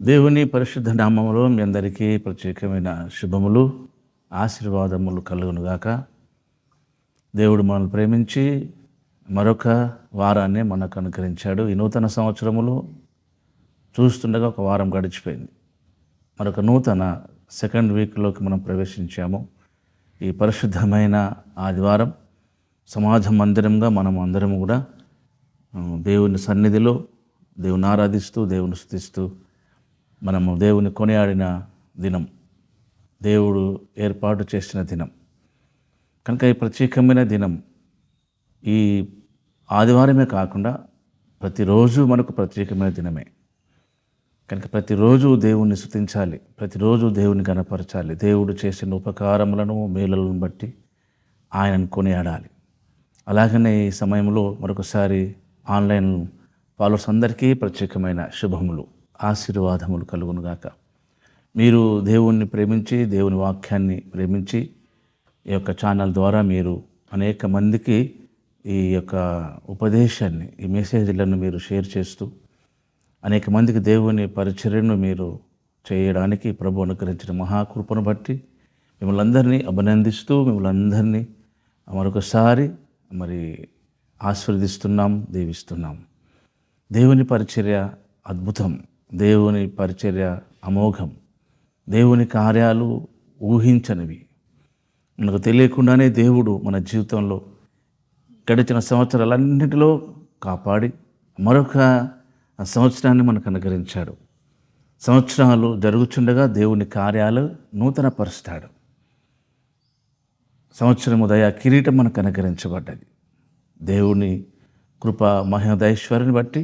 దేవుని పరిశుద్ధ నామములో మీ అందరికీ ప్రత్యేకమైన శుభములు, ఆశీర్వాదములు కలుగునుగాక. దేవుడు మనల్ని ప్రేమించి మరొక వారాన్ని మనకు అనుగ్రహించాడు. ఈ నూతన సంవత్సరములో చూస్తుండగా ఒక వారం గడిచిపోయింది. మరొక నూతన సెకండ్ వీక్లోకి మనం ప్రవేశించాము. ఈ పరిశుద్ధమైన ఆదివారం సమాజ మందిరంగా మనం అందరం కూడా దేవుని సన్నిధిలో దేవుని ఆరాధిస్తూ, దేవుని స్తుతిస్తూ మనము దేవుని కొనియాడిన దినం, దేవుడు ఏర్పాటు చేసిన దినం కనుక ఈ ప్రత్యేకమైన దినం ఈ ఆదివారమే కాకుండా ప్రతిరోజు మనకు ప్రత్యేకమైన దినమే. కనుక ప్రతిరోజు దేవుణ్ణి స్తుతించాలి, ప్రతిరోజు దేవుని గణపరచాలి. దేవుడు చేసిన ఉపకారములను, మేలులను బట్టి ఆయనను కొనియాడాలి. అలాగనే ఈ సమయంలో మరొకసారి ఆన్లైన్ ఫాలోవర్స్ అందరికీ ప్రత్యేకమైన శుభములు, ఆశీర్వాదములు కలుగునుగాక. మీరు దేవుణ్ణి ప్రేమించి, దేవుని వాక్యాన్ని ప్రేమించి ఈ యొక్క ఛానల్ ద్వారా మీరు అనేక మందికి ఈ యొక్క ఉపదేశాన్ని, ఈ మెసేజ్లను మీరు షేర్ చేస్తూ అనేక మందికి దేవుని పరిచర్యను మీరు చేయడానికి ప్రభు అనుగ్రహించిన మహాకృపను బట్టి మిమ్మల్ని అందరినీ అభినందిస్తూ, మిమ్మల్ని అందరినీ మరొకసారి ఆశీర్వదిస్తున్నాం, దీవిస్తున్నాం. దేవుని పరిచర్య అద్భుతం, దేవుని పరిచర్య అమోఘం, దేవుని కార్యాలు ఊహించనివి. మనకు తెలియకుండానే దేవుడు మన జీవితంలో గడిచిన సంవత్సరాలన్నిటిలో కాపాడి మరొక సంవత్సరాన్ని మనకు అనుగ్రహించాడు. సంవత్సరాలు జరుగుచుండగా దేవుని కార్యాలు నూతన పరుస్తాడు. సంవత్సరము దయా కిరీటం మనకు అనుగ్రహించబడ్డది. దేవుని కృప మహోదైశ్వర్యాన్ని బట్టి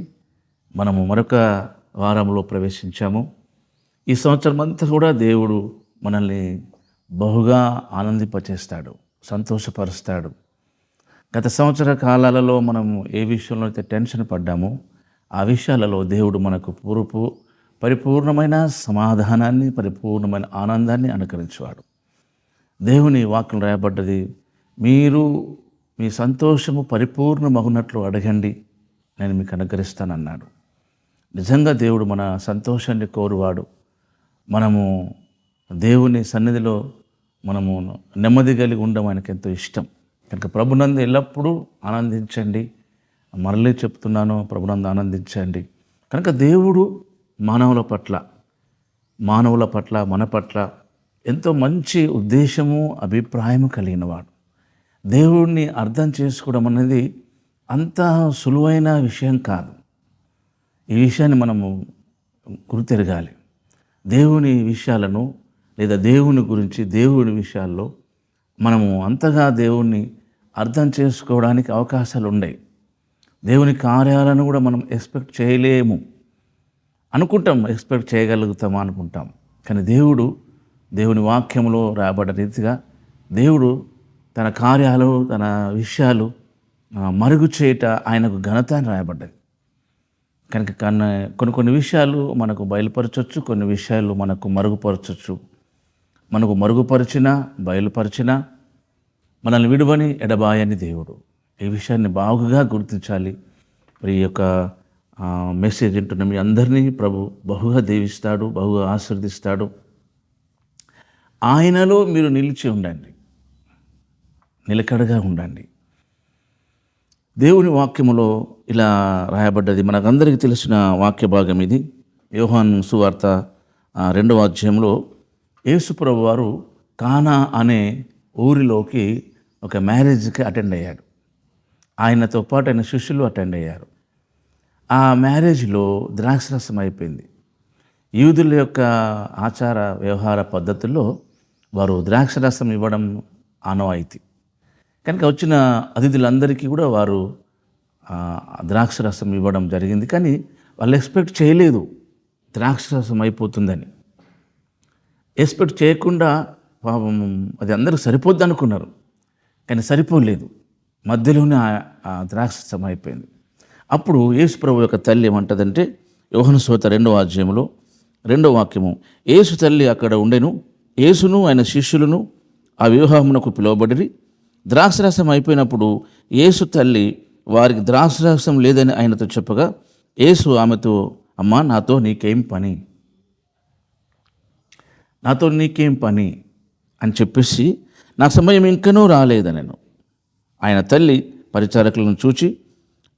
మనము మరొక వారంలో ప్రవేశించాము. ఈ సంవత్సరం అంతా కూడా దేవుడు మనల్ని బహుగా ఆనందింపచేస్తాడు, సంతోషపరుస్తాడు. గత సంవత్సర కాలాలలో మనము ఏ విషయంలో అయితే టెన్షన్ పడ్డామో ఆ విషయాలలో దేవుడు మనకు పరిపూర్ణమైన సమాధానాన్ని, పరిపూర్ణమైన ఆనందాన్ని అనుకరించేవాడు. దేవుని వాక్యం రాయబడ్డది, మీరు మీ సంతోషము పరిపూర్ణమగునట్లు అడగండి, నేను మీకు అనుగ్రహిస్తానన్నాడు. నిజంగా దేవుడు మన సంతోషాన్ని కోరువాడు. మనము దేవుని సన్నిధిలో మనము నెమ్మది కలిగి ఉండడం ఆయనకు ఎంతో ఇష్టం. కనుక ప్రభునందు ఎల్లప్పుడూ ఆనందించండి. మరలే చెప్తున్నాను, ప్రభునందు ఆనందించండి. కనుక దేవుడు మానవుల పట్ల మన పట్ల ఎంతో మంచి ఉద్దేశము, అభిప్రాయము కలిగినవాడు. దేవుడిని అర్థం చేసుకోవడం అనేది అంత సులువైన విషయం కాదు. ఈ విషయాన్ని మనము గుర్తెరగాలి. దేవుని విషయాలను లేదా దేవుని గురించి, దేవుని విషయాల్లో మనము అంతగా దేవుణ్ణి అర్థం చేసుకోవడానికి అవకాశాలు ఉన్నాయి. దేవుని కార్యాలను కూడా మనం ఎక్స్పెక్ట్ చేయలేము. అనుకుంటాం ఎక్స్పెక్ట్ చేయగలుగుతామా అనుకుంటాం. కానీ దేవుని వాక్యంలో రాబడ్డ రీతిగా దేవుడు తన కార్యాలు, తన విషయాలు మరుగు చేయట ఆయనకు ఘనత అని రాయబడ్డది. కనుక కొన్ని విషయాలు మనకు బయలుపరచవచ్చు, కొన్ని విషయాలు మనకు మరుగుపరచవచ్చు. మనకు మరుగుపరిచినా, బయలుపరిచినా మనల్ని విడువని ఎడబాయని దేవుడు. ఈ విషయాన్ని బాగుగా గుర్తించాలి. ఈ యొక్క మెసేజ్ వింటున్న మీ అందరినీ ప్రభు బహుగా దీవిస్తాడు, బహుగా ఆశీర్వదిస్తాడు. ఆయనలో మీరు నిలిచి ఉండండి, నిలకడగా ఉండండి. దేవుని వాక్యములో ఇలా రాయబడ్డది, మనకందరికీ తెలిసిన వాక్య భాగం ఇది. యోహాను సువార్త 2వ అధ్యాయంలో యేసుప్రభు వారు కానా అనే ఊరిలోకి ఒక మ్యారేజ్కి అటెండ్ అయ్యాడు. ఆయనతో పాటు ఆయన శిష్యులు అటెండ్ అయ్యారు. ఆ మ్యారేజ్లో ద్రాక్షరసం అయిపోయింది. యూదుల యొక్క ఆచార వ్యవహార పద్ధతుల్లో వారు ద్రాక్షరసం ఇవ్వడం ఆనవాయితీ. కనుక వచ్చిన అతిథులందరికీ కూడా వారు ద్రాక్షరసం ఇవ్వడం జరిగింది. కానీ వాళ్ళు ఎక్స్పెక్ట్ చేయలేదు ద్రాక్షరసం అయిపోతుందని. ఎక్స్పెక్ట్ చేయకుండా పాపం అది అందరికి సరిపోద్ది అనుకున్నారు, కానీ సరిపోలేదు. మధ్యలోనే ఆ ద్రాక్షరసం అయిపోయింది. అప్పుడు యేసు ప్రభు యొక్క తల్లి ఏమంటదంటే, యోహాను సువార్త 2వ అధ్యాయంలో 2వ వాక్యము, యేసు తల్లి అక్కడ ఉండెను, యేసును ఆయన శిష్యులను ఆ వివాహమునకు పిలువబడిరి. ద్రాక్షరసం అయిపోయినప్పుడు యేసు తల్లి వారికి ద్రాక్షరసం లేదని ఆయనతో చెప్పగా, యేసు ఆమెతో, అమ్మా నాతో నీకేం పని, నాతో నీకేం పని అని చెప్పేసి నా సమయం ఇంకనూ రాలేదనెను. ఆయన తల్లి పరిచారకులను చూచి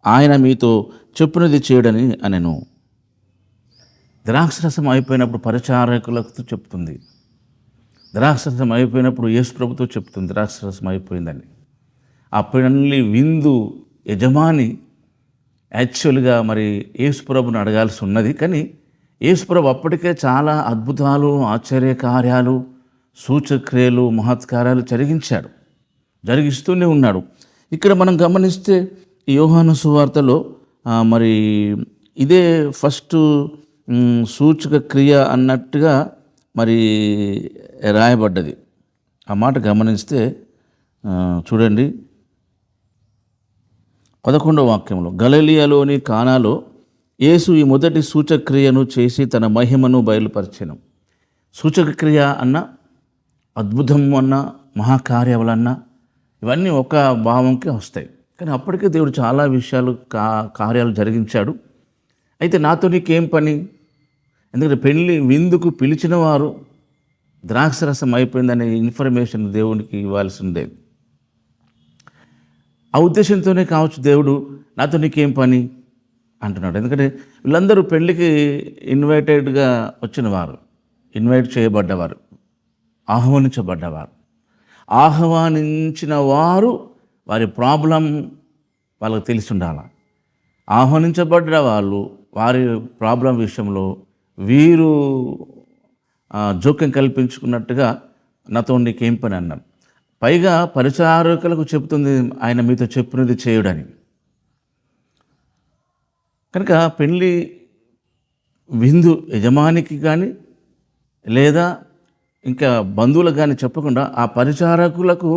ఆయన మీతో చెప్పినది చేయడని అనెను. ద్రాక్షరసం అయిపోయినప్పుడు పరిచారకులతో చెప్తుంది, ద్రాక్షరసం అయిపోయినప్పుడు యేసు ప్రభుతో చెప్తుంది ద్రాక్షరసం అయిపోయిందని. ఆ పెళ్లి విందు యజమాని యాక్చువల్గా మరి యేసు ప్రభుని అడగాల్సి ఉన్నది, కానీ యేసు ప్రభు అప్పటికే చాలా అద్భుతాలు, ఆశ్చర్యకార్యాలు, సూచక్రియలు, మహత్కార్యాలు జరిగిస్తూనే ఉన్నాడు. ఇక్కడ మనం గమనిస్తే యోహాను సువార్తలో మరి ఇదే ఫస్ట్ సూచక క్రియ అన్నట్టుగా మరి రాయబడ్డది. ఆ మాట గమనిస్తే చూడండి, 11వ వాక్యంలో, గలిలయలోని కానాలో యేసు ఈ మొదటి సూచక్రియను చేసి తన మహిమను బయలుపరిచెను. సూచకక్రియ అన్న, అద్భుతం అన్న, మహాకార్యాలన్న ఇవన్నీ ఒక భావంకి వస్తాయి. కానీ అప్పటికే దేవుడు చాలా విషయాలు కార్యాలు జరిగించాడు. అయితే నాతో నీకేం పని? ఎందుకంటే పెళ్ళి విందుకు పిలిచిన వారు ద్రాక్షరసం అయిపోయిందనే ఇన్ఫర్మేషన్ దేవునికి ఇవ్వాల్సి ఉండేది. ఆ ఉద్దేశంతోనే కావచ్చు దేవుడు నాతో నీకేం పని అంటున్నాడు. ఎందుకంటే వీళ్ళందరూ పెళ్ళికి ఇన్వైటెడ్గా వచ్చిన వారు, ఇన్వైట్ చేయబడ్డవారు, ఆహ్వానించబడ్డవారు. ఆహ్వానించిన వారు వారి ప్రాబ్లం వాళ్ళకి తెలిసి ఉండాలి. ఆహ్వానించబడ్డ వాళ్ళు వారి ప్రాబ్లం విషయంలో వీరు జోక్యం కల్పించుకున్నట్టుగా నాతో నీకేం పని అన్నాం. పైగా పరిచారకులకు చెబుతుంది ఆయన మీతో చెప్పినది చేయుడని. కనుక పెళ్ళి విందు యజమానికి కానీ లేదా ఇంకా బంధువులకు కానీ చెప్పకుండా ఆ పరిచారకులకు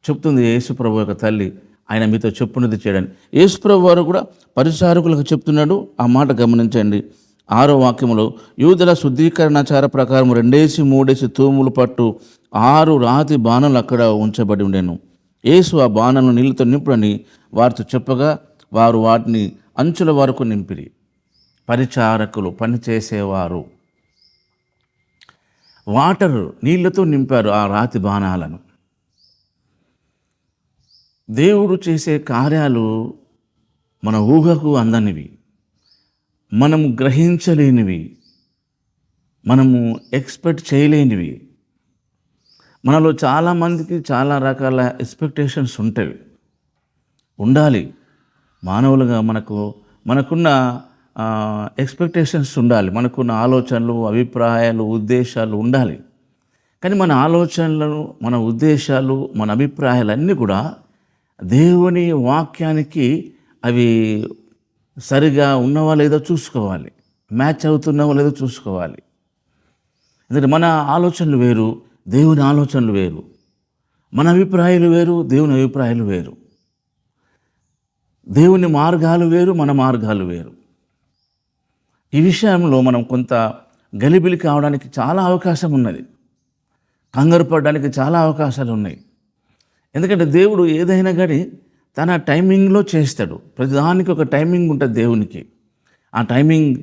చెప్తుంది యేసుప్రభు యొక్క తల్లి, ఆయన మీతో చెప్పినది చేయడని. యేసుప్రభు వారు కూడా పరిచారకులకు చెప్తున్నాడు. ఆ మాట గమనించండి. 6వ వాక్యంలో, యూదుల శుద్ధీకరణాచార ప్రకారం 2-3 తూములు పట్టు 6 రాతి బాణలు అక్కడ ఉంచబడి ఉండెను. యేసు ఆ బాణలను నీళ్ళతో నింపుడని వారితో చెప్పగా వారు వాటిని అంచుల వరకు నింపిరి. పరిచారకులు, పనిచేసేవారు నీళ్లతో నింపారు ఆ రాతి బాణాలను. దేవుడు చేసే కార్యాలు మన ఊహకు అందనివి, మనము గ్రహించలేనివి, మనము ఎక్స్పెక్ట్ చేయలేనివి. మనలో చాలామందికి చాలా రకాల ఎక్స్పెక్టేషన్స్ ఉండాలి. మానవులుగా మనకున్న ఎక్స్పెక్టేషన్స్ ఉండాలి, మనకున్న ఆలోచనలు, అభిప్రాయాలు, ఉద్దేశాలు ఉండాలి. కానీ మన ఆలోచనలు, మన ఉద్దేశాలు, మన అభిప్రాయాలన్నీ కూడా దేవుని వాక్యానికి అవి సరిగా ఉన్నవా లేదో చూసుకోవాలి, మ్యాచ్ అవుతున్నావో లేదో చూసుకోవాలి. ఎందుకంటే మన ఆలోచనలు వేరు, దేవుని ఆలోచనలు వేరు. మన అభిప్రాయాలు వేరు, దేవుని అభిప్రాయాలు వేరు. దేవుని మార్గాలు వేరు, మన మార్గాలు వేరు. ఈ విషయంలో మనం కొంత గలిబిలి కావడానికి చాలా అవకాశం ఉన్నది, కంగారు పడడానికి చాలా అవకాశాలు ఉన్నాయి. ఎందుకంటే దేవుడు ఏదైనా కానీ తన టైమింగ్లో చేస్తాడు. ప్రతిదానికి ఒక టైమింగ్ ఉంటుంది దేవునికి. ఆ టైమింగ్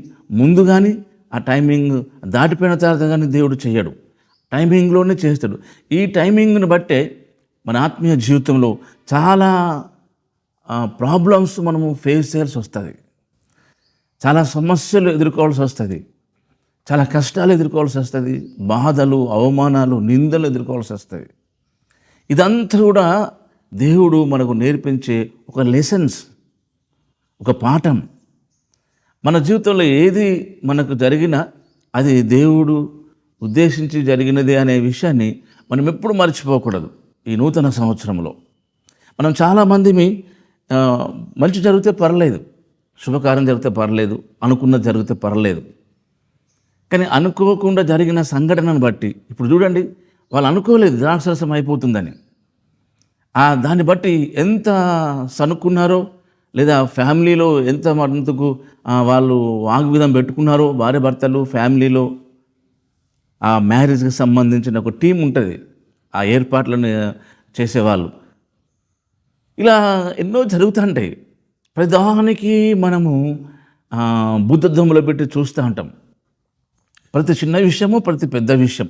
ముందు కానీ ఆ టైమింగ్ దాటిపోయిన తర్వాత కానీ దేవుడు చేయడు, టైమింగ్లోనే చేస్తాడు. ఈ టైమింగ్ని బట్టే మన ఆత్మీయ జీవితంలో చాలా ప్రాబ్లమ్స్ మనము ఫేస్ చేయాల్సి వస్తుంది, చాలా సమస్యలు ఎదుర్కోవాల్సి వస్తుంది, చాలా కష్టాలు ఎదుర్కోవాల్సి వస్తుంది, బాధలు, అవమానాలు, నిందలు ఎదుర్కోవాల్సి వస్తుంది. ఇదంతా కూడా దేవుడు మనకు నేర్పించే ఒక లెసన్స్, ఒక పాఠం. మన జీవితంలో ఏది మనకు జరిగినా అది దేవుడు ఉద్దేశించి జరిగినది అనే విషయాన్ని మనం ఎప్పుడు మర్చిపోకూడదు. ఈ నూతన సంవత్సరంలో మనం చాలామంది మంచి జరిగితే పర్లేదు, శుభకార్యం జరిగితే పర్లేదు, అనుకున్నది జరిగితే పర్లేదు. కానీ అనుకోకుండా జరిగిన సంఘటనను బట్టి ఇప్పుడు చూడండి, వాళ్ళు అనుకోలేదు ద్రాక్షరసం అయిపోతుందని. దాన్ని బట్టి ఎంత సనుక్కున్నారో, లేదా ఫ్యామిలీలో ఎంత మటుకు వాళ్ళు వాగ్విధం పెట్టుకున్నారో, భార్య భర్తలు ఫ్యామిలీలో. ఆ మ్యారేజ్కి సంబంధించిన ఒక టీం ఉంటుంది, ఆ ఏర్పాట్లను చేసేవాళ్ళు. ఇలా ఎన్నో జరుగుతుంటాయి. ప్రతిదానికి మనము బుద్ధద్దంలో పెట్టి చూస్తూ ఉంటాం. ప్రతి చిన్న విషయము, ప్రతి పెద్ద విషయం,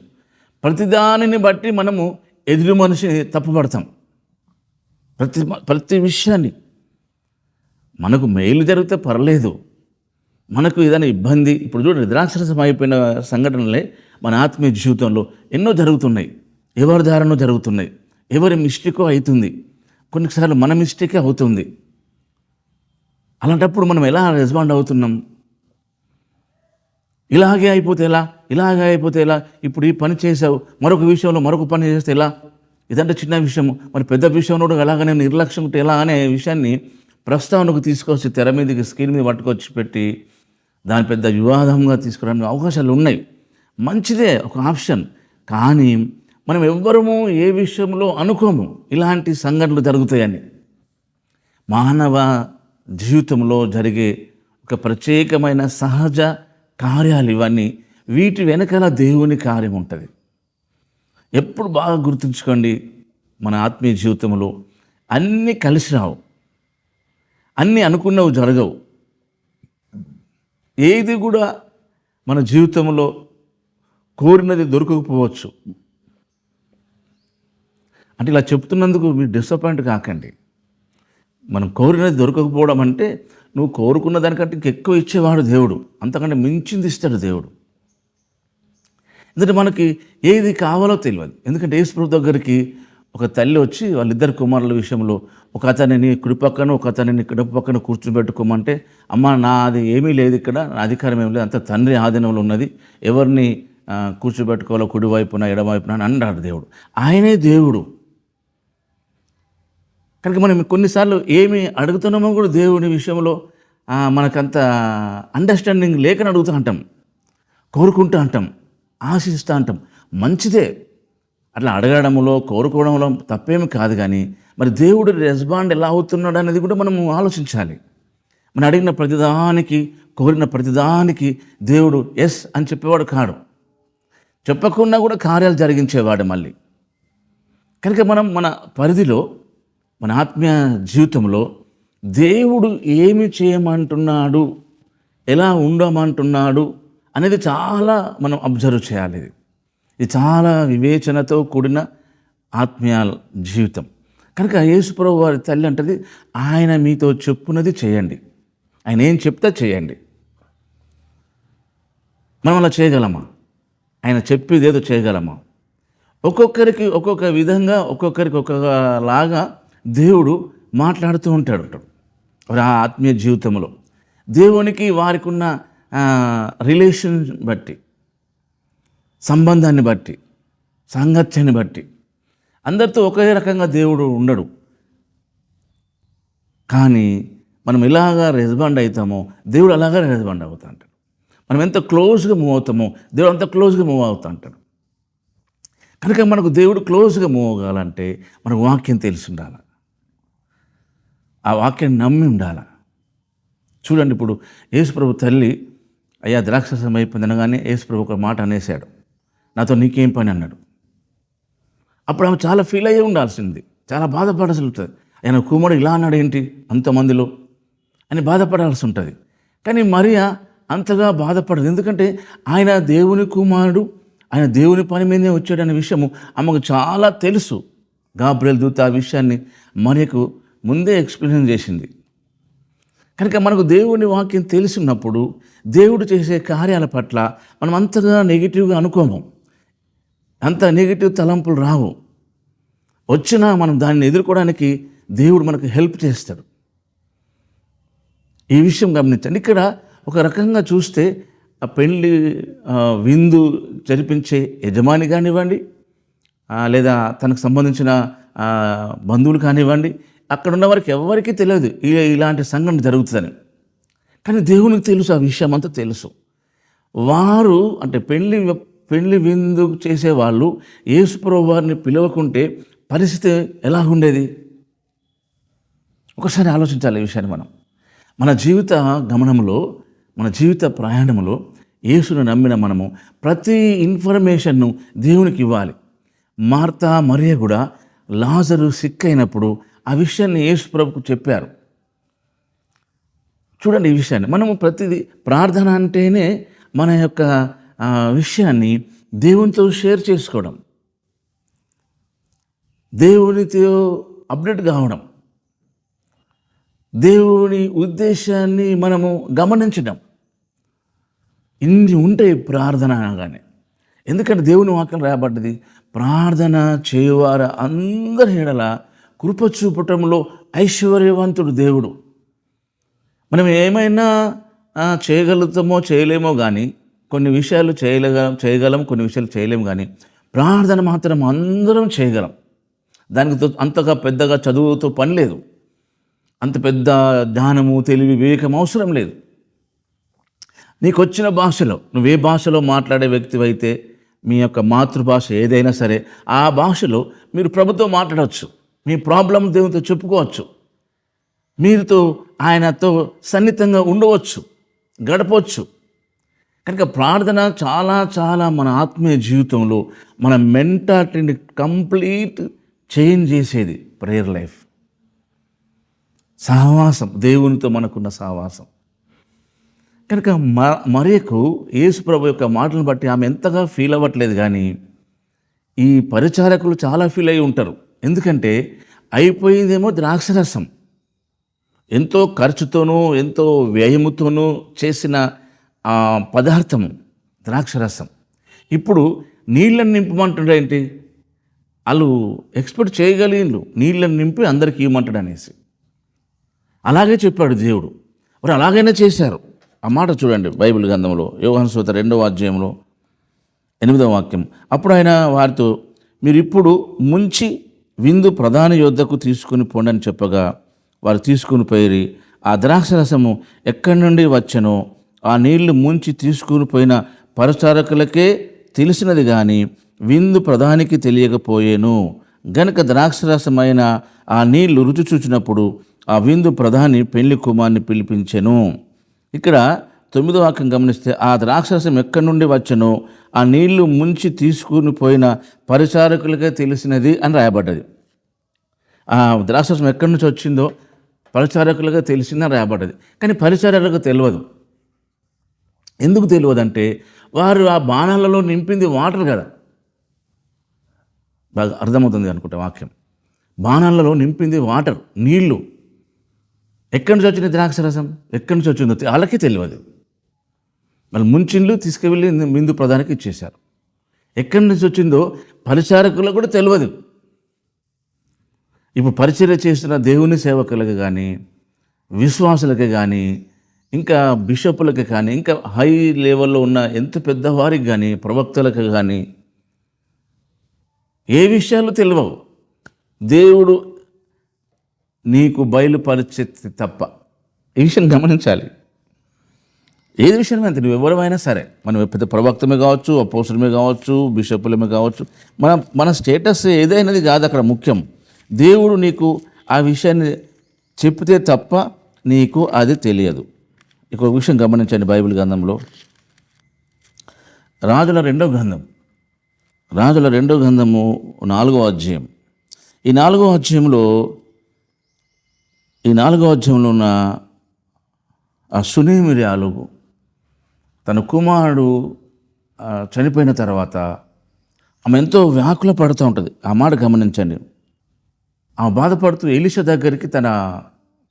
ప్రతిదానిని బట్టి మనము ఎదురు మనిషిని తప్పుపడతాం. ప్రతి విషయాన్ని మనకు మేలు జరిగితే పర్లేదు, మనకు ఏదైనా ఇబ్బంది, ఇప్పుడు చూడండి ద్రాక్షరసం అయిపోయిన సంఘటనలే మన ఆత్మీయ జీవితంలో ఎన్నో జరుగుతున్నాయి. ఎవరి దారినో జరుగుతున్నాయి, ఎవరి మిస్టేకో అవుతుంది, కొన్నిసార్లు మన మిస్టేకే అవుతుంది. అలాంటప్పుడు మనం ఎలా రెస్పాండ్ అవుతున్నాం? ఇలాగే అయిపోతే ఎలా, ఇప్పుడు ఈ పని చేసావు, మరొక విషయంలో మరొక పని చేస్తే ఎలా? ఇదంటే చిన్న విషయం, మరి పెద్ద విషయంలో అలాగనే నిర్లక్ష్యం ఉంటే ఎలా అనే విషయాన్ని ప్రస్తావనకు తీసుకొచ్చి తెర మీదకి స్క్రీన్ మీద పట్టుకొచ్చి పెట్టి దాని పెద్ద వివాదంగా తీసుకురావడానికి అవకాశాలు ఉన్నాయి. మంచిదే, ఒక ఆప్షన్. కానీ మనం ఎవ్వరము ఏ విషయంలో అనుకోము ఇలాంటి సంఘటనలు జరుగుతాయని. మానవ జీవితంలో జరిగే ఒక ప్రత్యేకమైన సహజ కార్యాలు ఇవన్నీ. వీటి వెనకాల దేవుని కార్యం ఉంటుంది. ఎప్పుడు బాగా గుర్తుంచుకోండి, మన ఆత్మీయ జీవితంలో అన్నీ కలిసి రావు, అన్నీ అనుకున్నవి జరగవు. ఏది కూడా మన జీవితంలో కోరినది దొరకకపోవచ్చు. అంటే ఇలా చెప్తున్నందుకు మీరు డిసప్పాయింట్ కాకండి. మనం కోరినది దొరకకపోవడం అంటే నువ్వు కోరుకున్న దానికంటే ఇంకెక్కువ ఇచ్చేవాడు దేవుడు, అంతకంటే మించింది ఇస్తాడు దేవుడు. ఎందుకంటే మనకి ఏది కావాలో తెలియదు. ఎందుకంటే యేసుప్రభు దగ్గరికి ఒక తల్లి వచ్చి వాళ్ళిద్దరు కుమారుల విషయంలో ఒక అతనిని కుడి పక్కన ఒక అతనిని కుడి పక్కన కూర్చోబెట్టుకోమంటే, అమ్మ నాది ఏమీ లేదు, ఇక్కడ నా అధికారం ఏమి లేదు, అంత తండ్రి ఆధీనంలో ఉన్నది, ఎవరిని కూర్చోబెట్టుకోవాలో కుడివైపున ఎడమవైపున అని అన్నాడు దేవుడు. ఆయనే దేవుడు కనుక మనం కొన్నిసార్లు ఏమి అడుగుతున్నామో కూడా దేవుని విషయంలో మనకంత అండర్స్టాండింగ్ లేకని అడుగుతూ అంటాం, కోరుకుంటూ అంటాం, ఆశిస్తూ అంటాం. మంచిదే, అట్లా అడగడంలో కోరుకోవడంలో తప్పేమి కాదు. కానీ మరి దేవుడు రెస్పాండ్ ఎలా అవుతున్నాడు అనేది కూడా మనం ఆలోచించాలి. మనం అడిగిన ప్రతిదానికి, కోరిన ప్రతిదానికి దేవుడు ఎస్ అని చెప్పేవాడు కాడు, చెప్పకుండా కూడా కార్యాలు జరిగించేవాడు మళ్ళీ. కనుక మనం మన పరిధిలో, మన ఆత్మీయ జీవితంలో దేవుడు ఏమి చేయమంటున్నాడు, ఎలా ఉండమంటున్నాడు అనేది చాలా మనం అబ్జర్వ్ చేయాలి. ఇది చాలా వివేచనతో కూడిన ఆత్మీయ జీవితం. కనుక యేసుప్రభు వారి తల్లి అంటది, ఆయన మీతో చెప్పున్నది చేయండి, ఆయన ఏం చెప్తే చేయండి. మనం అలా చేయగలమా? ఆయన చెప్పేది ఏదో చేయగలమా? ఒక్కొక్కరికి ఒక్కొక్క విధంగా, ఒక్కొక్కరికి ఒక్కొక్కలాగా దేవుడు మాట్లాడుతూ ఉంటాడు. వారి ఆత్మీయ జీవితంలో దేవునికి వారికి ఉన్న రిలేషన్ బట్టి, సంబంధాన్ని బట్టి, సాంగత్యాన్ని బట్టి అందరితో ఒకే రకంగా దేవుడు ఉండడు. కానీ మనం ఎలాగా రెస్పాండ్ అవుతామో దేవుడు అలాగా రెస్పాండ్ అవుతూ అంటాడు. మనం ఎంత క్లోజ్గా మూవ్ అవుతామో దేవుడు అంత క్లోజ్గా మూవ్ అవుతూ అంటాడు. కనుక మనకు దేవుడు క్లోజ్గా మూవ్ అవ్వాలంటే మనకు వాక్యం తెలిసి ఉండాలి, ఆ వాక్యాన్ని నమ్మి ఉండాలి. చూడండి, ఇప్పుడు యేసుప్రభు తల్లి అయ్యా ద్రాక్షరసం అయిపోయింది అనగానే యేసుప్రభు ఒక మాట అనేసాడు, నాతో నీకేం పని అన్నాడు. అప్పుడు ఆమె చాలా ఫీల్ అయ్యి ఉండాల్సింది, చాలా బాధపడాల్సి ఉంటుంది. ఆయన కుమారుడు ఇలా అన్నాడు ఏంటి అంతమందిలో అని బాధపడాల్సి ఉంటుంది. కానీ మరియా అంతగా బాధపడదు, ఎందుకంటే ఆయన దేవుని కుమారుడు, ఆయన దేవుని పని మీదే వచ్చాడనే విషయము ఆమెకు చాలా తెలుసు. గాబ్రియల్ దూత ఆ విషయాన్ని మరియకు ముందే ఎక్స్ప్లెయిన్ చేసింది. కనుక మనకు దేవుని వాక్యం తెలిసినప్పుడు దేవుడు చేసే కార్యాల పట్ల మనం అంతగా నెగిటివ్గా అనుకోము, అంత నెగిటివ్ తలంపులు రావు. వచ్చినా మనం దాన్ని ఎదుర్కోవడానికి దేవుడు మనకు హెల్ప్ చేస్తాడు. ఈ విషయం గమనించండి. ఇక్కడ ఒక రకంగా చూస్తే ఆ పెళ్ళి విందు జరిపించే యజమాని కానివ్వండి, లేదా తనకు సంబంధించిన బంధువులు కానివ్వండి, అక్కడ ఉన్న వారికి ఎవరికీ తెలియదు ఇలాంటి సంఘటన జరుగుతుందని. కానీ దేవునికి తెలుసు, ఆ విషయం అంతా తెలుసు. వారు అంటే పెళ్లి విందు చేసేవాళ్ళు యేసుప్రభు వారిని పిలవకుంటే పరిస్థితి ఎలా ఉండేది? ఒకసారి ఆలోచించాలి ఈ విషయాన్ని. మన జీవిత గమనంలో, మన జీవిత ప్రయాణంలో యేసును నమ్మిన మనము ప్రతి ఇన్ఫర్మేషన్ను దేవునికి ఇవ్వాలి. మార్తా మరియ కూడా లాజరు సిక్ అయినప్పుడు ఆ విషయాన్ని యేసు ప్రభుకు చెప్పారు. చూడండి, ఈ విషయాన్ని మనము ప్రతిదీ ప్రార్థన అంటేనే మన యొక్క విషయాన్ని దేవునితో షేర్ చేసుకోవడం, దేవునితో అప్డేట్ కావడం, దేవుని ఉద్దేశాన్ని మనము గమనించడం, ఇన్ని ఉంటాయి ప్రార్థన అనగానే. ఎందుకంటే దేవుని వాక్యం రాయబడ్డది, ప్రార్థన చేయువారు అందరి ఎడల కృప చూపటంలో ఐశ్వర్యవంతుడు దేవుడు. మనం ఏమైనా చేయగలుగుతామో చేయలేమో కానీ, కొన్ని విషయాలు చేయగలం, కొన్ని విషయాలు చేయలేము. కానీ ప్రార్థన మాత్రం అందరం చేయగలం. దానికి అంతగా పెద్దగా చదువుతో పని లేదు, అంత పెద్ద జ్ఞానము, తెలివి, వివేకం అవసరం లేదు. నీకు వచ్చిన భాషలో, నువ్వే భాషలో మాట్లాడే వ్యక్తివైతే, మీ యొక్క మాతృభాష ఏదైనా సరే, ఆ భాషలో మీరు ప్రభుతో మాట్లాడవచ్చు, మీ ప్రాబ్లం దేవునితో చెప్పుకోవచ్చు, మీరుతో ఆయనతో సన్నిహితంగా ఉండవచ్చు, గడపవచ్చు. కనుక ప్రార్థన చాలా చాలా మన ఆత్మీయ జీవితంలో మన మెంటాలిటీని కంప్లీట్ చేంజ్ చేసేది ప్రేయర్ లైఫ్. సహవాసం, దేవునితో మనకున్న సహవాసం. కనుక మరియకు యేసు ప్రభు యొక్క మాటలను బట్టి ఆమె ఎంతగా ఫీల్ అవ్వట్లేదు, కానీ ఈ పరిచారకులు చాలా ఫీల్ అయి ఉంటారు. ఎందుకంటే అయిపోయిందేమో ద్రాక్షరసం, ఎంతో ఖర్చుతోనూ ఎంతో వ్యయముతోనూ చేసిన పదార్థము ద్రాక్షరసం. ఇప్పుడు నీళ్ళని నింపమంటాడు. ఏంటి వాళ్ళు ఎక్స్పెక్ట్ చేయగలిగిన నీళ్ళని నింపి అందరికీ ఇవ్వమంటాడు అనేసి. అలాగే చెప్పాడు దేవుడు. మరి అలాగైనా చేశారు. ఆ మాట చూడండి బైబిల్ గ్రంథంలో యోహాను సువార్త 2వ అధ్యాయంలో 8వ వాక్యం. అప్పుడు ఆయన వారితో, మీరు ఇప్పుడు ముంచి విందు ప్రధాన యోద్ధకు తీసుకుని పోండి అని చెప్పగా వారు తీసుకుని పోయి ఆ ద్రాక్షరసము ఎక్కడి నుండి వచ్చనో ఆ నీళ్లు ముంచి తీసుకుని పోయిన పరిచారకులకే తెలిసినది, కానీ విందు ప్రధానికి తెలియకపోయేను. గనుక ద్రాక్షరసమైన ఆ నీళ్లు రుచి చూచినప్పుడు ఆ విందు ప్రధాని పెళ్లి కుమార్ని పిలిపించెను. ఇక్కడ 9వ వాక్యం గమనిస్తే, ఆ ద్రాక్షరసం ఎక్కడి నుండి వచ్చనో ఆ నీళ్లు ముంచి తీసుకుని పోయిన పరిచారకులకే తెలిసినది అని రాయబడ్డది. ఆ ద్రాక్షరసం ఎక్కడి నుంచి వచ్చిందో పరిచారకులుగా తెలిసిందని రాయబడ్డది. కానీ పరిచారకులకు తెలియదు. ఎందుకు తెలియదంటే వారు ఆ బాణాలలో నింపింది వాటర్ కదా. బాగా అర్థమవుతుంది అనుకుంటా వాక్యం. బాణాలలో నింపింది వాటర్, నీళ్లు. ఎక్కడి నుంచి వచ్చింది ద్రాక్షరసం, ఎక్కడి నుంచి వచ్చిందో వాళ్ళకి తెలియదు. మళ్ళీ ముంచిళ్ళు తీసుకువెళ్ళి విందు ప్రధానికి ఇచ్చేశారు. ఎక్కడి నుంచి వచ్చిందో పరిచారకులకు కూడా తెలియదు. ఇప్పుడు పరిచర్య చేస్తున్న దేవుని సేవకులకు కానీ, విశ్వాసులకి కానీ, ఇంకా బిషపులకి కానీ, ఇంకా హై లెవెల్లో ఉన్న ఎంత పెద్దవారికి కానీ, ప్రవక్తలకు కానీ ఏ విషయాలు తెలియవు. దేవుడు నీకు బయలుపరిచేది తప్ప. ఈ విషయం గమనించాలి. ఏది విషయమే అంతే, నువ్వు ఎవరైనా సరే, మనం పెద్ద ప్రవక్తమే కావచ్చు, అపోస్తులమే కావచ్చు, బిషపులమే కావచ్చు, మన స్టేటస్ ఏదైనది కాదు అక్కడ ముఖ్యం. దేవుడు నీకు ఆ విషయాన్ని చెప్తే తప్ప నీకు అది తెలియదు. ఇంకొక విషయం గమనించండి. బైబిల్ గ్రంథంలో రాజుల 2వ గ్రంథము 4వ అధ్యాయం. ఈ 4వ అధ్యాయంలో ఉన్న ఆ సునేమిర్యాలు తన కుమారుడు చనిపోయిన తర్వాత ఆమె ఎంతో వ్యాకుల పడుతూ ఉంటుంది. ఆ మాట గమనించండి. ఆమె బాధపడుతూ ఎలీషా దగ్గరికి తన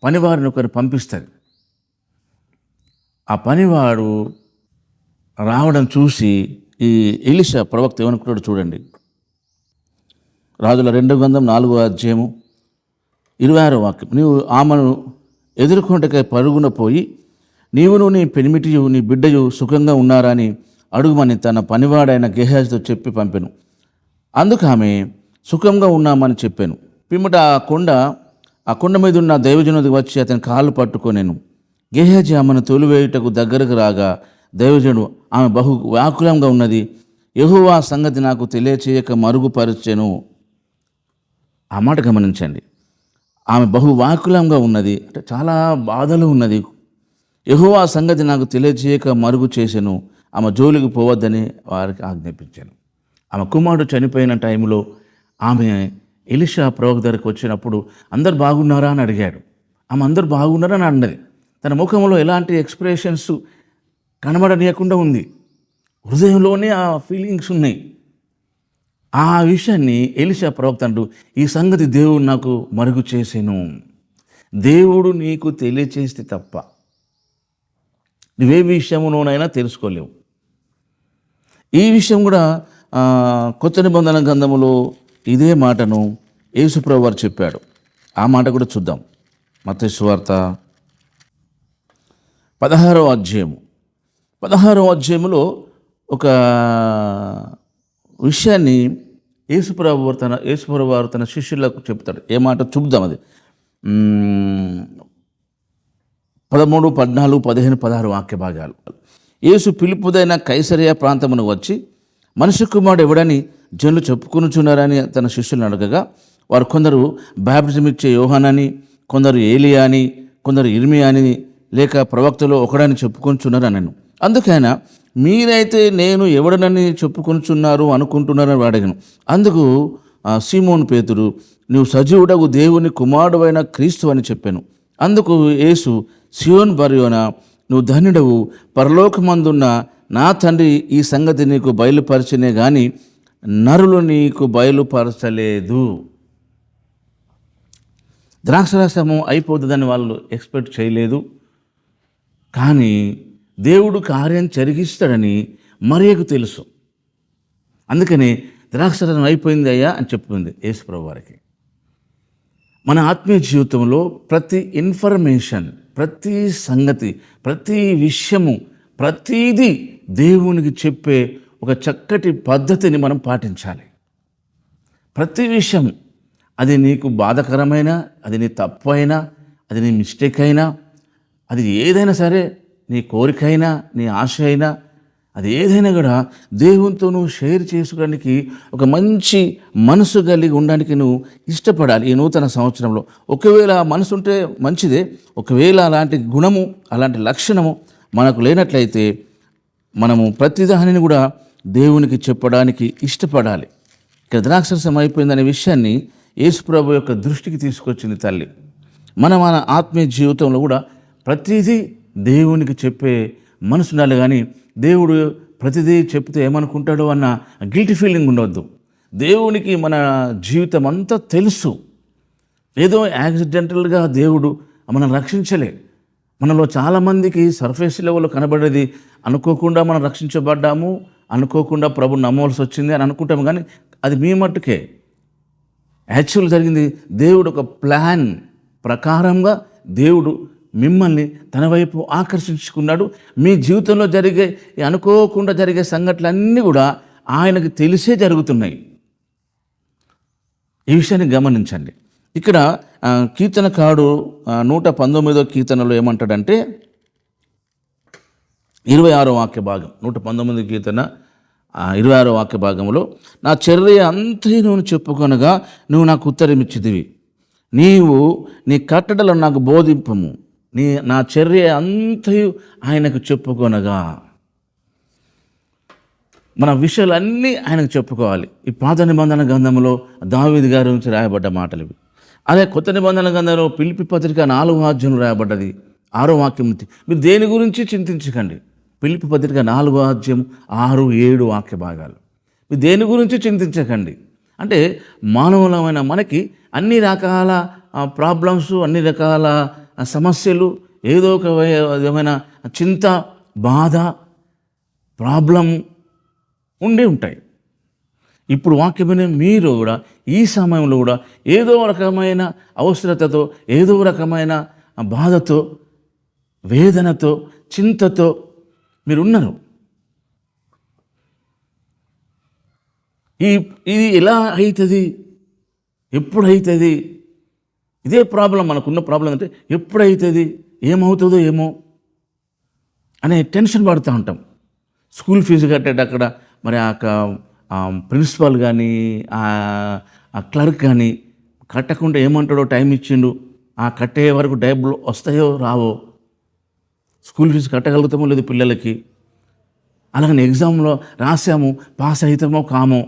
పనివారిని ఒకరిని పంపిస్తుంది. ఆ పనివాడు రావడం చూసి ఈ ఎలీషా ప్రవక్త ఏమనుకుంటాడు చూడండి. రాజుల 2వ గ్రంథం 4వ అధ్యాయము 26వ వాక్యం. నీవు ఆమెను ఎదుర్కొంటకై పరుగున పోయి నీవును నీ పెనిమిటియు నీ బిడ్డయు సుఖంగా ఉన్నారని అడుగుమని తన పనివాడైన గెహాజీతో చెప్పి పంపెను. అందుకు ఆమె సుఖంగా ఉన్నామని చెప్పాను. పిమ్మట ఆ కొండ మీద ఉన్న దైవజనుడికి వచ్చి అతని కాళ్ళు పట్టుకొనేను. గెహాజీ ఆమెను తొలివేయుటకు దగ్గరకు రాగా దైవజనుడు, ఆమె బహు వ్యాకులంగా ఉన్నది, యెహోవా సంగతి నాకు తెలియచేయక మరుగుపరచెను. ఆ మాట గమనించండి. ఆమె బహు వ్యాకులంగా ఉన్నది అంటే చాలా బాధలు ఉన్నది. యెహోవా సంగతి నాకు తెలియచేయక మరుగు చేసెను. ఆమె జోలికి పోవద్దని వారికి ఆజ్ఞాపించాను. ఆమె కుమారుడు చనిపోయిన టైంలో ఆమె ఎలీషా ప్రవక్త దగ్గరికి వచ్చినప్పుడు అందరు బాగున్నారా అని అడిగాడు. ఆమె అందరు బాగున్నారా అని అన్నది. తన ముఖంలో ఎలాంటి ఎక్స్ప్రెషన్స్ కనబడనీయకుండా ఉంది. హృదయంలోనే ఆ ఫీలింగ్స్ ఉన్నాయి. ఆ విషయాన్ని ఎలీషా ప్రవక్త అంటూ, ఈ సంగతి దేవుడు నాకు మరుగు చేసెను. దేవుడు నీకు తెలియచేస్తే తప్ప నువ్వే విషయములోనైనా తెలుసుకోలేవు. ఈ విషయం కూడా కొత్త నిబంధన గ్రంథములో ఇదే మాటను యేసుప్రభువు వారు చెప్పాడు. ఆ మాట కూడా చూద్దాం. మత్తయి సువార్త 16వ అధ్యాయములో ఒక విషయాన్ని యేసుప్రభువు వారు తన శిష్యులకు చెప్తాడు. ఏ మాట చూద్దాం. అది 13, 14, 15, 16 వాక్య భాగాలు. యేసు ఫిలిప్పుదైన కైసరియా ప్రాంతమును వచ్చి, మనుష్య కుమారుడు ఎవడని జనులు చెప్పుకొనుచున్నారని తన శిష్యులను అడగగా, వారు కొందరు బాప్టిజం ఇచ్చే యోహానని, కొందరు ఏలియా అని, కొందరు ఇర్మియా అని, లేక ప్రవక్తలో ఒకడని చెప్పుకొనుచున్నారు అన్నాను. అందుకైనా మీరైతే నేను ఎవడనని చెప్పుకొనుచున్నారు అనుకుంటున్నారని అడిగాను. అందుకు సీమోను పేతురు, నువ్వు సజీవుడగు దేవుని కుమారుడైన క్రీస్తు అని చెప్పాను. అందుకు యేసు, సియోన్ బర్యోనా, నువ్వు ధన్యుడవు, పరలోకమందున్న నా తండ్రి ఈ సంగతి నీకు బయలుపరచనే గాని నరులు నీకు బయలుపరచలేదు. ద్రాక్షరసము అయిపోతుందని వాళ్ళు ఎక్స్పెక్ట్ చేయలేదు, కానీ దేవుడు కార్యం జరిగిస్తాడని మరియకు తెలుసు. అందుకని ద్రాక్షరసం అయిపోయింది అయ్యా అని చెప్పింది యేసుప్రభు వారికి. మన ఆత్మీయ జీవితంలో ప్రతి ఇన్ఫర్మేషన్, ప్రతి సంగతి, ప్రతి విషయము, ప్రతీది దేవునికి చెప్పే ఒక చక్కటి పద్ధతిని మనం పాటించాలి. ప్రతి విషయం, అది నీకు బాధకరమైన, అది నీ తప్పు అయినా, అది నీ మిస్టేక్ అయినా, అది ఏదైనా సరే, నీ కోరికైనా, నీ ఆశ అయినా, అది ఏదైనా కూడా దేవునితో నువ్వు షేర్ చేసుకోవడానికి ఒక మంచి మనసు కలిగి ఉండడానికి నువ్వు ఇష్టపడాలి. ఈ నూతన సంవత్సరంలో ఒకవేళ మనసు ఉంటే మంచిదే, ఒకవేళ అలాంటి గుణము, అలాంటి లక్షణము మనకు లేనట్లయితే మనము ప్రతిదానిని కూడా దేవునికి చెప్పడానికి ఇష్టపడాలి. ఇక్కడ ద్రాక్షరసం అయిపోయిందనే విషయాన్ని యేసుప్రభు యొక్క దృష్టికి తీసుకొచ్చింది తల్లి. మన ఆత్మీయ జీవితంలో కూడా ప్రతిదీ దేవునికి చెప్పే మనసు ఉండాలి. కానీ దేవుడు ప్రతిదీ చెప్తే ఏమనుకుంటాడో అన్న గిల్టీ ఫీలింగ్ ఉండవద్దు. దేవునికి మన జీవితం అంతా తెలుసు. ఏదో యాక్సిడెంటల్గా దేవుడు మనం రక్షించలే. మనలో చాలామందికి సర్ఫేస్ లెవెల్లో కనబడేది అనుకోకుండా మనం రక్షించబడ్డాము, అనుకోకుండా ప్రభు నమ్మవలసి వచ్చింది అని అనుకుంటాము. కానీ అది మీ మట్టుకే. యాక్చువల్ జరిగింది దేవుడు ఒక ప్లాన్ ప్రకారంగా దేవుడు మిమ్మల్ని తన వైపు ఆకర్షించుకున్నాడు. మీ జీవితంలో జరిగే అనుకోకుండా జరిగే సంఘటనలన్నీ కూడా ఆయనకు తెలిసే జరుగుతున్నాయి. ఈ విషయాన్ని గమనించండి. ఇక్కడ కీర్తనకారుడు 119వ కీర్తనలో ఏమంటాడంటే 26వ వాక్య భాగం, 119 కీర్తన 26వ వాక్య భాగంలో, నా చర్య అంతయు నువ్వు చెప్పుకొనగా నువ్వు నాకు ఉత్తరమిచ్చిదివి, నీవు నీ కట్టడలను నాకు బోధింపము, నా చర్య అంతయు ఆయనకు చెప్పుకొనగా. మన విషయాలన్నీ ఆయనకు చెప్పుకోవాలి. ఈ పాత నిబంధన గ్రంథంలో దావీదు గారి నుంచి రాయబడ్డ మాటలు ఇవి. అదే కొత్త నిబంధన గ్రంథంలో ఫిలిప్పీ పత్రిక 4వ అధ్యాయం రాయబడ్డది 6వ వాక్యం నుంచి. మీరు దేని గురించి చింతించకండి. ఫిలిప్పీ పత్రిక 4వ అధ్యాయం 6, 7 వాక్య భాగాలు. మీరు దేని గురించి చింతించకండి. అంటే మానవులమైన మనకి అన్ని రకాల ప్రాబ్లమ్స్, అన్ని రకాల సమస్యలు, ఏదో ఒక విధమైన చింత, బాధ, ప్రాబ్లం ఉండి ఉంటాయి. ఇప్పుడు వాక్యమైన మీరు కూడా ఈ సమయంలో కూడా ఏదో రకమైన అవసరతతో, ఏదో రకమైన బాధతో, వేదనతో, చింతతో మీరు ఉన్నారు. ఇది ఎలా అవుతుంది, ఎప్పుడవుతుంది, ఇదే ప్రాబ్లం. మనకున్న ప్రాబ్లం అంటే ఎప్పుడవుతుంది, ఏమవుతుందో ఏమో అనే టెన్షన్ పడుతూ ఉంటాం. స్కూల్ ఫీజు కట్టేటక్కడ మరి ప్రిన్సిపాల్ కానీ ఆ క్లర్క్ కానీ కట్టకుండా ఏమంటాడో, టైం ఇచ్చిండు, ఆ కట్టే వరకు డబ్బులు వస్తాయో రావో, స్కూల్ ఫీజు కట్టగలుగుతామో లేదు పిల్లలకి. అలాగని ఎగ్జామ్లో రాసాము, పాస్ అవుతామో కామో,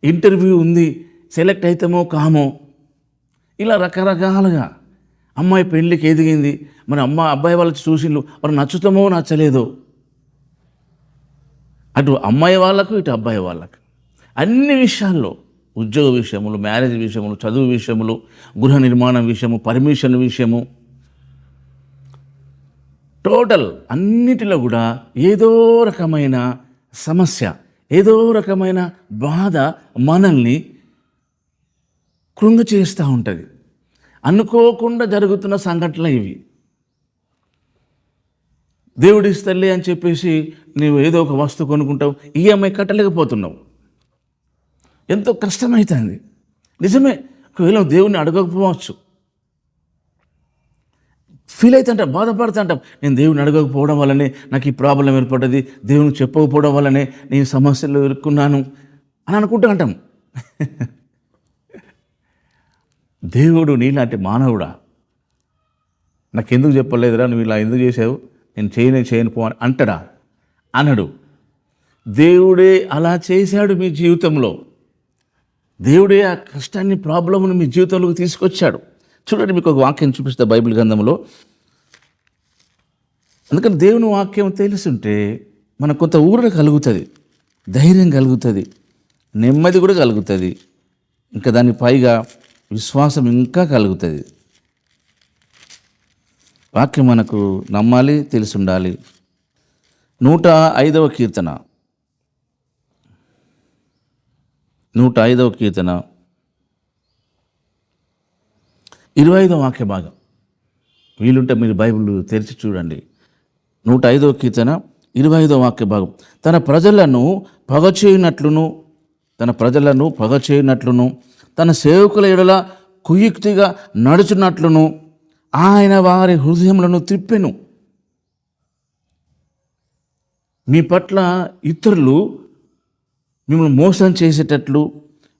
ఇంటర్వ్యూ ఉంది, సెలెక్ట్ అవుతామో కామో, ఇలా రకరకాలుగా. అమ్మాయి పెళ్ళికి ఎదిగింది, మరి అబ్బాయి వాళ్ళు చూసిండ్రు, మరి నచ్చుతామో నచ్చలేదో అటు అమ్మాయి వాళ్ళకు ఇటు అబ్బాయి వాళ్ళకు అన్ని విషయాల్లో, ఉద్యోగ విషయములు, మ్యారేజ్ విషయములు, చదువు విషయములు, గృహ నిర్మాణం విషయము, పర్మిషన్ విషయము, టోటల్ అన్నిటిలో కూడా ఏదో రకమైన సమస్య, ఏదో రకమైన బాధ మనల్ని కృంగ చేస్తూ ఉంటుంది. అనుకోకుండా జరుగుతున్న సంఘటనలు ఇవి. దేవుడు ఇస్తలే అని చెప్పేసి నీవు ఏదో ఒక వస్తువు కొనుక్కుంటావు, ఈఎంఐ కట్టలేకపోతున్నావు, ఎంతో కష్టమవుతుంది. నిజమే, ఒకవేళ దేవుణ్ణి అడగకపోవచ్చు, ఫీల్ అవుతుంటాం, బాధపడుతుంటాం. నేను దేవుని అడగకపోవడం వల్లనే నాకు ఈ ప్రాబ్లం ఏర్పడ్డది, దేవుని చెప్పకపోవడం వల్లనే నేను సమస్యలు ఎదుర్కొన్నాను అని అనుకుంటూ అంటాం. దేవుడు నీలాంటి మానవుడా, నాకెందుకు చెప్పలేదురా, నువ్వు ఇలా ఎందుకు చేసావు, నేను చేయను పో అంటాడా? అనడు. దేవుడే అలా చేశాడు మీ జీవితంలో. దేవుడే ఆ కష్టాన్ని, ప్రాబ్లమ్ను మీ జీవితంలోకి తీసుకొచ్చాడు. చూడండి, మీకు ఒక వాక్యం చూపిస్తా బైబిల్ గ్రంథంలో. అందుకని దేవుని వాక్యం తెలుసుంటే మనకు కొంత ఊరట కలుగుతుంది, ధైర్యం కలుగుతుంది, నెమ్మది కూడా కలుగుతుంది, ఇంకా దాని పైగా విశ్వాసం ఇంకా కలుగుతుంది. వాక్యం మనకు నమ్మాలి, తెలిసి ఉండాలి. 105వ కీర్తన 25వ వాక్య భాగం. వీలుంటే మీరు బైబిల్ తెరిచి చూడండి. 105వ కీర్తన 25వ వాక్య భాగం. తన ప్రజలను పగచేయునట్లును తన సేవకుల ఎడల కుయుక్తిగా నడుచున్నట్లును ఆయన వారి హృదయములను త్రిప్పెను. మీ పట్ల ఇతరులు మిమ్మల్ని మోసం చేసేటట్లు,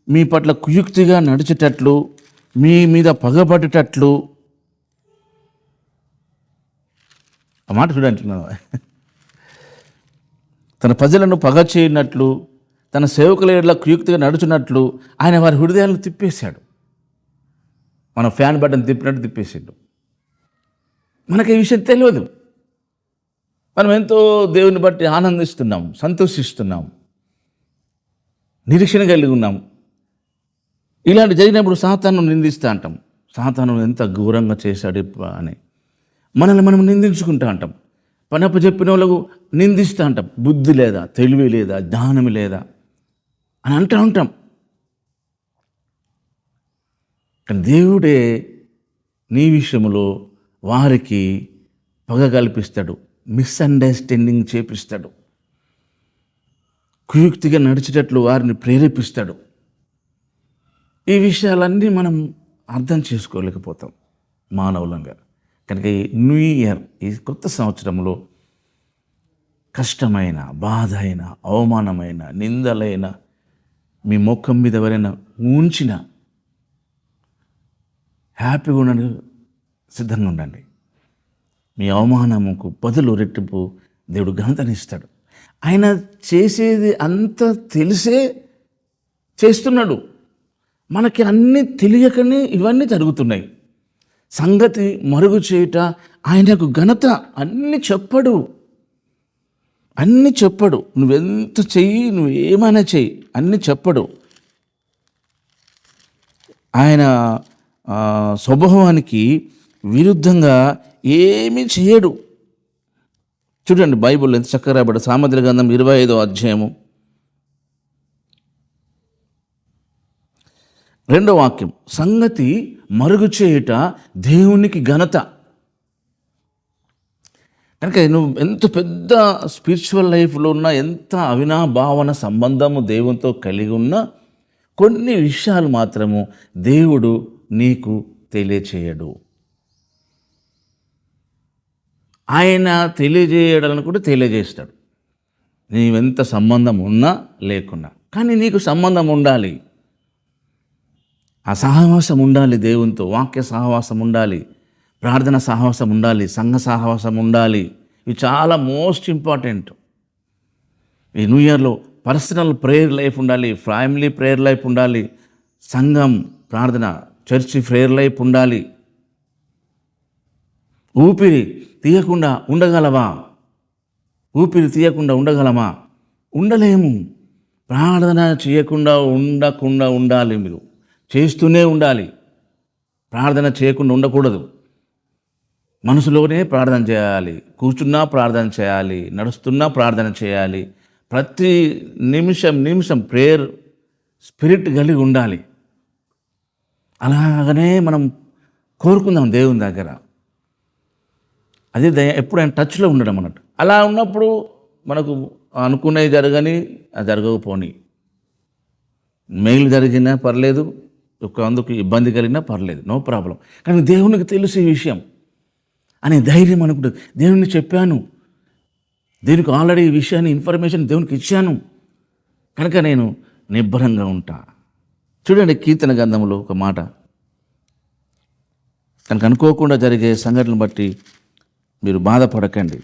మీ పట్ల కుయుక్తిగా నడిచేటట్లు, మీ మీద పగబడేటట్లు, ఆ మాట చూడంటున్నాను. తన ప్రజలను పగ చేయనట్లు, తన సేవకుల ఎడల కుయుక్తిగా నడుచున్నట్లు ఆయన వారి హృదయాలను తిప్పేశాడు. మనం ఫ్యాన్ బటన్ తిప్పినట్టు తిప్పేసాడు. మనకి ఈ విషయం తెలియదు. మనం ఎంతో దేవుని బట్టి ఆనందిస్తున్నాం, సంతోషిస్తున్నాం, నిరీక్షణ కలిగి ఉన్నాం. ఇలాంటి జరిగినప్పుడు సాతాను నిందిస్తూ అంటాం, సాతాను ఎంత ఘోరంగా చేశాడు అని మనల్ని మనం నిందించుకుంటూ అంటాం. పనప్ప చెప్పిన వాళ్ళకు నిందిస్తూ అంటాం, బుద్ధి లేదా, తెలివి లేదా, జ్ఞానం లేదా అని అంటూ ఉంటాం. కానీ దేవుడే నీ విషయంలో వారికి పగ కల్పిస్తాడు, మిస్అండర్స్టాండింగ్ చేపిస్తాడు, కుయుక్తిగా నడిచేటట్లు వారిని ప్రేరేపిస్తాడు. ఈ విషయాలన్నీ మనం అర్థం చేసుకోలేకపోతాం మానవులంగా. కనుక ఈ న్యూ ఇయర్, ఈ కొత్త సంవత్సరంలో కష్టమైన, బాధ అయిన, అవమానమైన, నిందలైన మీ ముఖం మీద ఎవరైనా ఉంచిన హ్యాపీగా ఉండండి, సిద్ధంగా ఉండండి. మీ అవమానముకు బదులు రెట్టింపు దేవుడు ఘనతనిస్తాడు. ఆయన చేసేది అంతా తెలిసే చేస్తున్నాడు. మనకి అన్నీ తెలియకనే ఇవన్నీ జరుగుతున్నాయి. సంగతి మరుగు చేయుట ఆయనకు ఘనత. అన్నీ చెప్పడు. నువ్వెంత చెయ్యి, నువ్వు ఏమైనా చెయ్యి, అన్నీ చెప్పడు. ఆయన స్వభావానికి విరుద్ధంగా ఏమీ చేయడు. చూడండి, బైబిల్ ఎంత చక్కగా రాబడి. సామెతల గ్రంథం 25వ అధ్యాయము 2వ వాక్యం. సంగతి మరుగు చేయుట దేవునికి ఘనత. కనుక నువ్వు ఎంత పెద్ద స్పిరిచువల్ లైఫ్లో ఉన్నా, ఎంత అవినాభావన సంబంధము దేవునితో కలిగి ఉన్నా, కొన్ని విషయాలు మాత్రము దేవుడు నీకు తెలియచేయడు. ఆయన తెలియజేయడాలను కూడా తెలియజేస్తాడు, నీవెంత సంబంధం ఉన్నా లేకున్నా. కానీ నీకు సంబంధం ఉండాలి, ఆ సహవాసం ఉండాలి, దేవునితో వాక్య సహవాసం ఉండాలి, ప్రార్థన సహవాసం ఉండాలి, సంఘ సహవాసం ఉండాలి. ఇవి చాలా మోస్ట్ ఇంపార్టెంట్. ఈ న్యూ ఇయర్లో పర్సనల్ ప్రేయర్ లైఫ్ ఉండాలి, ఫ్యామిలీ ప్రేయర్ లైఫ్ ఉండాలి, సంఘం ప్రార్థన, చర్చి ప్రేయర్ లైఫ్ ఉండాలి. ఊపిరి తీయకుండా ఉండగలమా? ఉండలేము. ప్రార్థన చేయకుండా ఉండాలి. మీరు చేస్తూనే ఉండాలి. ప్రార్థన చేయకుండా ఉండకూడదు. మనసులోనే ప్రార్థన చేయాలి, కూర్చున్నా ప్రార్థన చేయాలి, నడుస్తున్నా ప్రార్థన చేయాలి. ప్రతి నిమిషం ప్రేయర్ స్పిరిట్ కలిగి ఉండాలి. అలాగనే మనం కోరుకుందాం దేవుని దగ్గర. అదే ఎప్పుడైనా టచ్లో ఉండడం అన్నట్టు. అలా ఉన్నప్పుడు మనకు అనుకునేవి జరగని, జరగకపోని, మెయిల్ జరిగినా పర్లేదు, అందుకు ఇబ్బంది కలిగినా పర్లేదు, నో ప్రాబ్లం. కానీ దేవునికి తెలుసు ఈ విషయం అనే ధైర్యం అనుకుంటుంది. దేవుని చెప్పాను, దేవునికి ఆల్రెడీ ఈ విషయాన్ని ఇన్ఫర్మేషన్ దేవునికి ఇచ్చాను కనుక నేను నిబ్బరంగా ఉంటా. చూడండి, కీర్తన గ్రంథంలో ఒక మాట, కనుక అనుకోకుండా జరిగే సంఘటనలు బట్టి మీరు బాధపడకండి.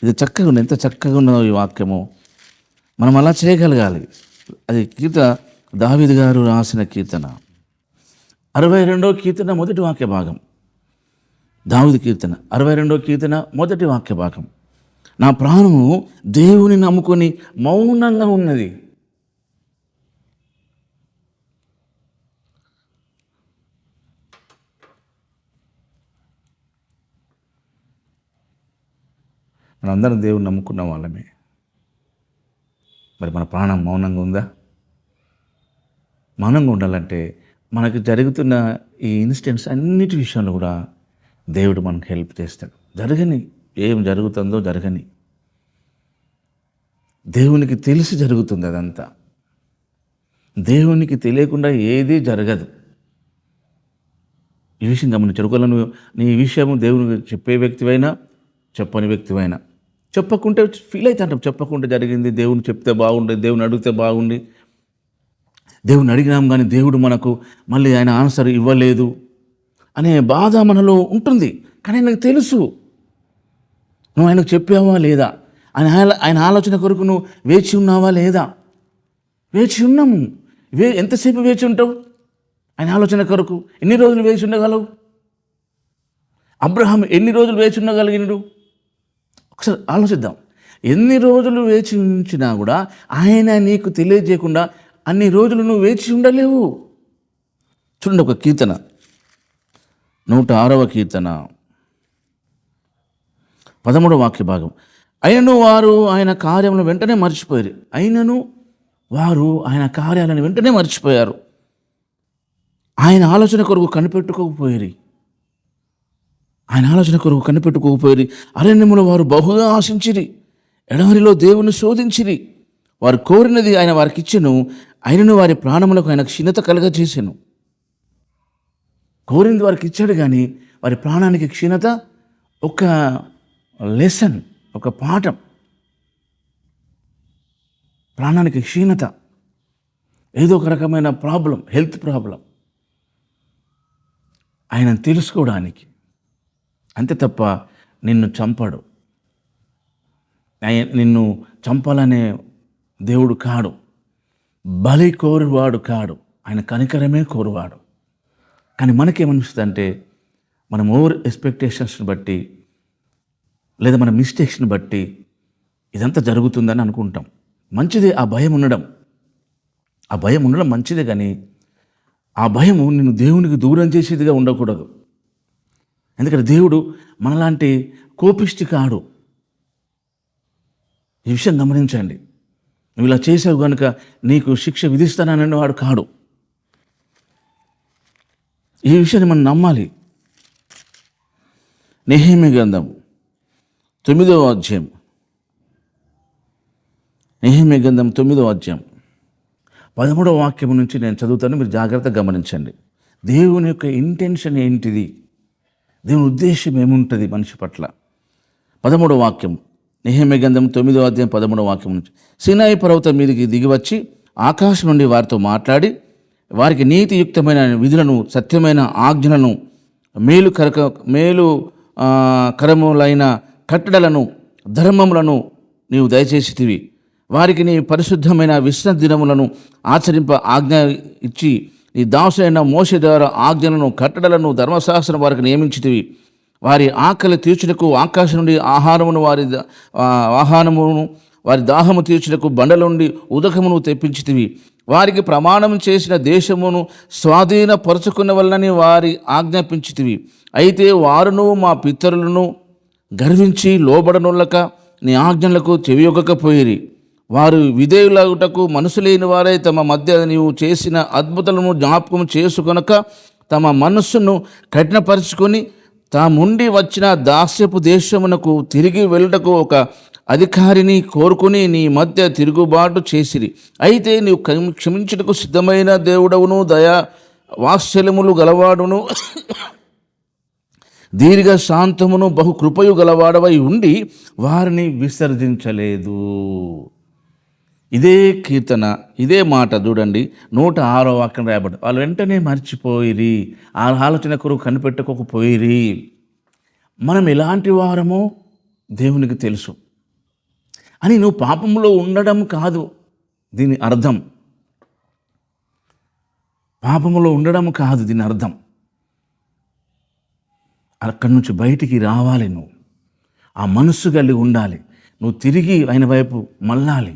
ఇది చక్కగా ఉంది, ఎంత చక్కగా ఉన్నదో ఈ వాక్యము. మనం అలా చేయగలగాలి. అది దావీదు గారు రాసిన కీర్తన 62వ కీర్తన మొదటి వాక్య భాగం. దావీదు కీర్తన 62వ కీర్తన మొదటి వాక్య భాగం. నా ప్రాణము దేవుని నమ్ముకొని మౌనంగా ఉన్నది. మనందరం దేవుని నమ్ముకున్న వాళ్ళమే. మరి మన ప్రాణం మౌనంగా ఉందా? మౌనంగా ఉండాలంటే మనకు జరుగుతున్న ఈ ఇన్సిడెంట్స్ అన్నిటి విషయంలో కూడా దేవుడు మనకు హెల్ప్ చేస్తాడు. జరగని, ఏం జరుగుతుందో జరగని, దేవునికి తెలిసి జరుగుతుంది అదంతా. దేవునికి తెలియకుండా ఏదీ జరగదు. ఈ విషయం గమనించరు. నీ విషయము దేవునికి చెప్పే వ్యక్తివైనా చెప్పని వ్యక్తివైనా, చెప్పకుంటే ఫీల్ అవుతాంటాం. చెప్పకుండా జరిగింది, దేవుని చెప్తే బాగుండే, దేవుని అడిగితే బాగుండి, దేవుని అడిగినాం కానీ దేవుడు మనకు మళ్ళీ ఆయన ఆన్సర్ ఇవ్వలేదు అనే బాధ మనలో ఉంటుంది. కానీ ఆయనకు తెలుసు నువ్వు ఆయనకు చెప్పావా లేదా, ఆయన ఆలోచన కొరకు నువ్వు వేచి ఉన్నావా లేదా. వేచి ఉన్నాము. ఎంతసేపు వేచి ఉంటావు ఆయన ఆలోచన కొరకు? ఎన్ని రోజులు వేచి ఉండగలవు? అబ్రహాం ఎన్ని రోజులు వేచి ఉండగలిగినడు? ఒకసారి ఆలోచిద్దాం. ఎన్ని రోజులు వేచి ఉంచినా కూడా ఆయన నీకు తెలియజేయకుండా అన్ని రోజులు నువ్వు వేచి ఉండలేవు. చూడండి, ఒక కీర్తన 106వ కీర్తన 13వ వాక్య భాగం. అయినను వారు ఆయన కార్యములను వెంటనే మర్చిపోయారు. ఆయన ఆలోచన కొరకు కనిపెట్టుకోకపోయారు. అరణ్యములో వారు బహుగా ఆశించిరి, ఎడమరిలో దేవుని శోధించిరి. వారు కోరినది ఆయన వారికి ఇచ్చెను, ఆయనను వారి ప్రాణములకు ఆయన క్షీణత కలగజేసెను. కోరింది వారికి ఇచ్చాడు, కానీ వారి ప్రాణానికి క్షీణత, ఒక లెసన్, ఒక పాఠం. ప్రాణానికి క్షీణత, ఏదో ఒక రకమైన ప్రాబ్లం, హెల్త్ ప్రాబ్లం, ఆయన తెలుసుకోవడానికి. అంతే తప్ప నిన్ను చంపడు. నిన్ను చంపాలనే దేవుడు కాడు, బలి కోరువాడు కాడు, ఆయన కనికరమే కోరువాడు. కానీ మనకేమనిపిస్తుంది అంటే, మనం ఓవర్ ఎక్స్పెక్టేషన్స్ని బట్టి లేదా మన మిస్టేక్స్ని బట్టి ఇదంతా జరుగుతుందని అనుకుంటాం. మంచిదే ఆ భయం ఉండడం, మంచిదే, కానీ ఆ భయము నిన్ను దేవునికి దూరం చేసేదిగా ఉండకూడదు. ఎందుకంటే దేవుడు మనలాంటి కోపిష్టి కాడు. ఈ విషయం గమనించండి. నువ్వు ఇలా చేసావు కనుక నీకు శిక్ష విధిస్తానని వాడు కాడు. ఈ విషయాన్ని మనం నమ్మాలి. నెహెమ్యా గ్రంథం 9వ అధ్యాయం. 13వ వాక్యం నుంచి నేను చదువుతాను, మీరు జాగ్రత్తగా గమనించండి. దేవుని యొక్క ఇంటెన్షన్ ఏంటిది, దేవుని ఉద్దేశం ఏముంటుంది మనిషి పట్ల. 13వ వాక్యం, నెహెమ్యా గ్రంథం 9వ అధ్యాయం 13వ వాక్యం నుంచి. సీనాయి పర్వతం మీదకి దిగివచ్చి ఆకాశం నుండి వారితో మాట్లాడి, వారికి నీతియుక్తమైన విధులను, సత్యమైన ఆజ్ఞలను, కరములైన కట్టడలను, ధర్మములను నీవు దయచేసితివి. వారికి నీ పరిశుద్ధమైన విశ్రాంతి దినములను ఆచరింప ఆజ్ఞ ఇచ్చి, నీ దాసులైన మోషే ద్వారా ఆజ్ఞలను, కట్టడలను, ధర్మశాస్త్రం వారికి నియమించితివి. వారి ఆకలి తీర్చుటకు ఆకాశం నుండి ఆహారమును వారి దాహము తీర్చుటకు బండలుండి ఉదకమును తెప్పించితివి. వారికి ప్రమాణం చేసిన దేశమును స్వాధీనపరుచుకున్న వలనని వారి ఆజ్ఞాపించితివి. అయితే వారును మా పితరులను గర్వించి లోబడనుల్లక నీ ఆజ్ఞలకు చెవియొగ్గకపోయిరి. వారు విధేయులగుటకు మనసు లేని వారై తమ మధ్య నీవు చేసిన అద్భుతాలను జ్ఞాపకం చేసుకొనక తమ మనస్సును కఠినపరుచుకొని తాముండి వచ్చిన దాస్యపు దేశమునకు తిరిగి వెళ్ళుటకు ఒక అధికారిని కోరుకుని నీ మధ్య తిరుగుబాటు చేసిరి. అయితే నీవు క్షమించుటకు సిద్ధమైన దేవుడవును, దయా వాత్సల్యములు గలవాడును, దీర్ఘ శాంతమును బహు కృపయు గలవాడవై ఉండి వారిని విసర్జించలేదు. ఇదే కీర్తన, ఇదే మాట చూడండి 106వ వాక్యం రాయబడి, వాళ్ళు వెంటనే మర్చిపోయిరి, ఆ ఆలోచన కొరకు కనిపెట్టుకోకపోయిరి. మనం ఎలాంటి వారమో దేవునికి తెలుసు అని నువ్వు పాపంలో ఉండడం కాదు దీని అర్థం. పాపంలో ఉండడం కాదు దీని అర్థం. అక్కడి నుంచి బయటికి రావాలి. నువ్వు ఆ మనస్సు కలిగి ఉండాలి. నువ్వు తిరిగి ఆయన వైపు మళ్ళాలి.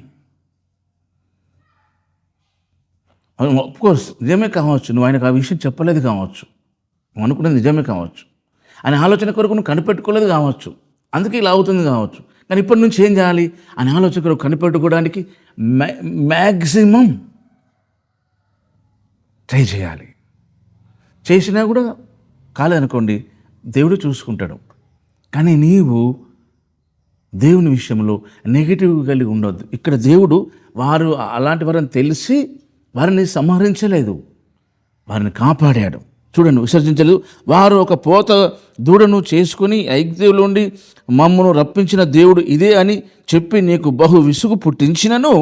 అఫ్కోర్స్ నిజమే కావచ్చు, నువ్వు ఆయనకు ఆ విషయం చెప్పలేదు కావచ్చు, నువ్వు అనుకున్నది నిజమే కావచ్చు, ఆయన ఆలోచన కొరకు నువ్వు కనిపెట్టుకోలేదు కావచ్చు, అందుకే ఇలా అవుతుంది కావచ్చు. కానీ ఇప్పటి నుంచి ఏం చేయాలి? ఆయన ఆలోచన కొరకు కనిపెట్టుకోవడానికి మ్యాక్సిమం ట్రై చేయాలి. చేసినా కూడా కాలేదనుకోండి, దేవుడు చూసుకుంటాడు. కానీ నీవు దేవుని విషయంలో నెగిటివ్ కలిగి ఉండొద్దు. ఇక్కడ దేవుడు వారు అలాంటి వారిని తెలిసి వారిని సంహరించలేదు, వారిని కాపాడాడు. చూడండి, విసర్జించలేదు. వారు ఒక పోత దూడను చేసుకుని ఐగుప్తులో నుండి మమ్మను రప్పించిన దేవుడు ఇదే అని చెప్పి నీకు బహు విసుగు పుట్టించినను,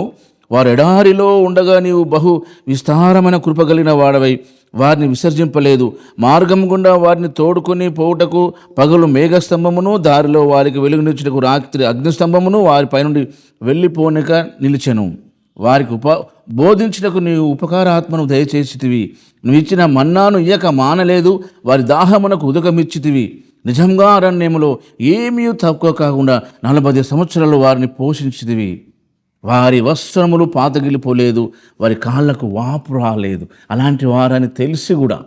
వారు ఎడారిలో ఉండగా నీవు బహు విస్తారమైన కృప కలిగిన వాడవై వారిని విసర్జింపలేదు. మార్గం గుండా వారిని తోడుకొని పోవుటకు పగలు మేఘస్తంభమును, దారిలో వారికి వెలుగునిచ్చుటకు రాత్రి అగ్నిస్తంభమును వారిపై నుండి వెళ్ళిపోనిక నిలిచెను. వారికి బోధించుటకు నీవు ఉపకారాత్మను దయచేసితివి. నువ్వు ఇచ్చిన మన్నాను ఇయ్యక మానలేదు. వారి దాహమునకు ఉదకమిచ్చితివి. నిజంగా అరణ్యములో ఏమీ తక్కువ కాకుండా 40 సంవత్సరాలు వారిని పోషించితివి. వారి వస్త్రములు పాతగిలిపోలేదు, వారి కాళ్ళకు వాపు రాలేదు. అలాంటి వారని తెలిసి కూడా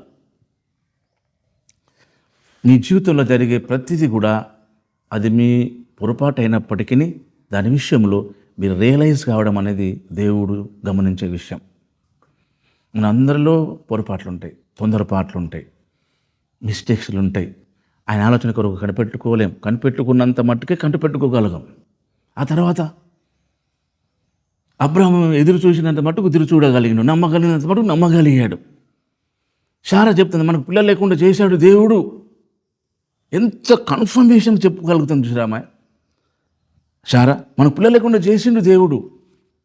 మీ జీవితంలో జరిగే ప్రతిదీ కూడా అది మీ పొరపాటు అయినప్పటికీ దాని విషయంలో మీరు రియలైజ్ కావడం అనేది దేవుడు గమనించే విషయం. మన అందరిలో పొరపాట్లు ఉంటాయి, తొందరపాట్లు ఉంటాయి, మిస్టేక్స్లు ఉంటాయి. ఆయన ఆలోచన కొరకు కనిపెట్టుకోలేం. కనిపెట్టుకున్నంత మట్టుకే కనిపెట్టుకోగలగం. ఆ తర్వాత అబ్రహాము ఎదురు చూసినంత మట్టుకు ఎదురు చూడగలిగాడు, నమ్మగలిగినంత మటుకు నమ్మగలిగాడు. శారా చెప్తుంది, మనకు పిల్లలు లేకుండా చేశాడు దేవుడు. ఎంత కన్ఫర్మేషన్ చెప్పగలుగుతుంది చూసామా శారా, మన పిల్లలు లేకుండా చేసిండు దేవుడు.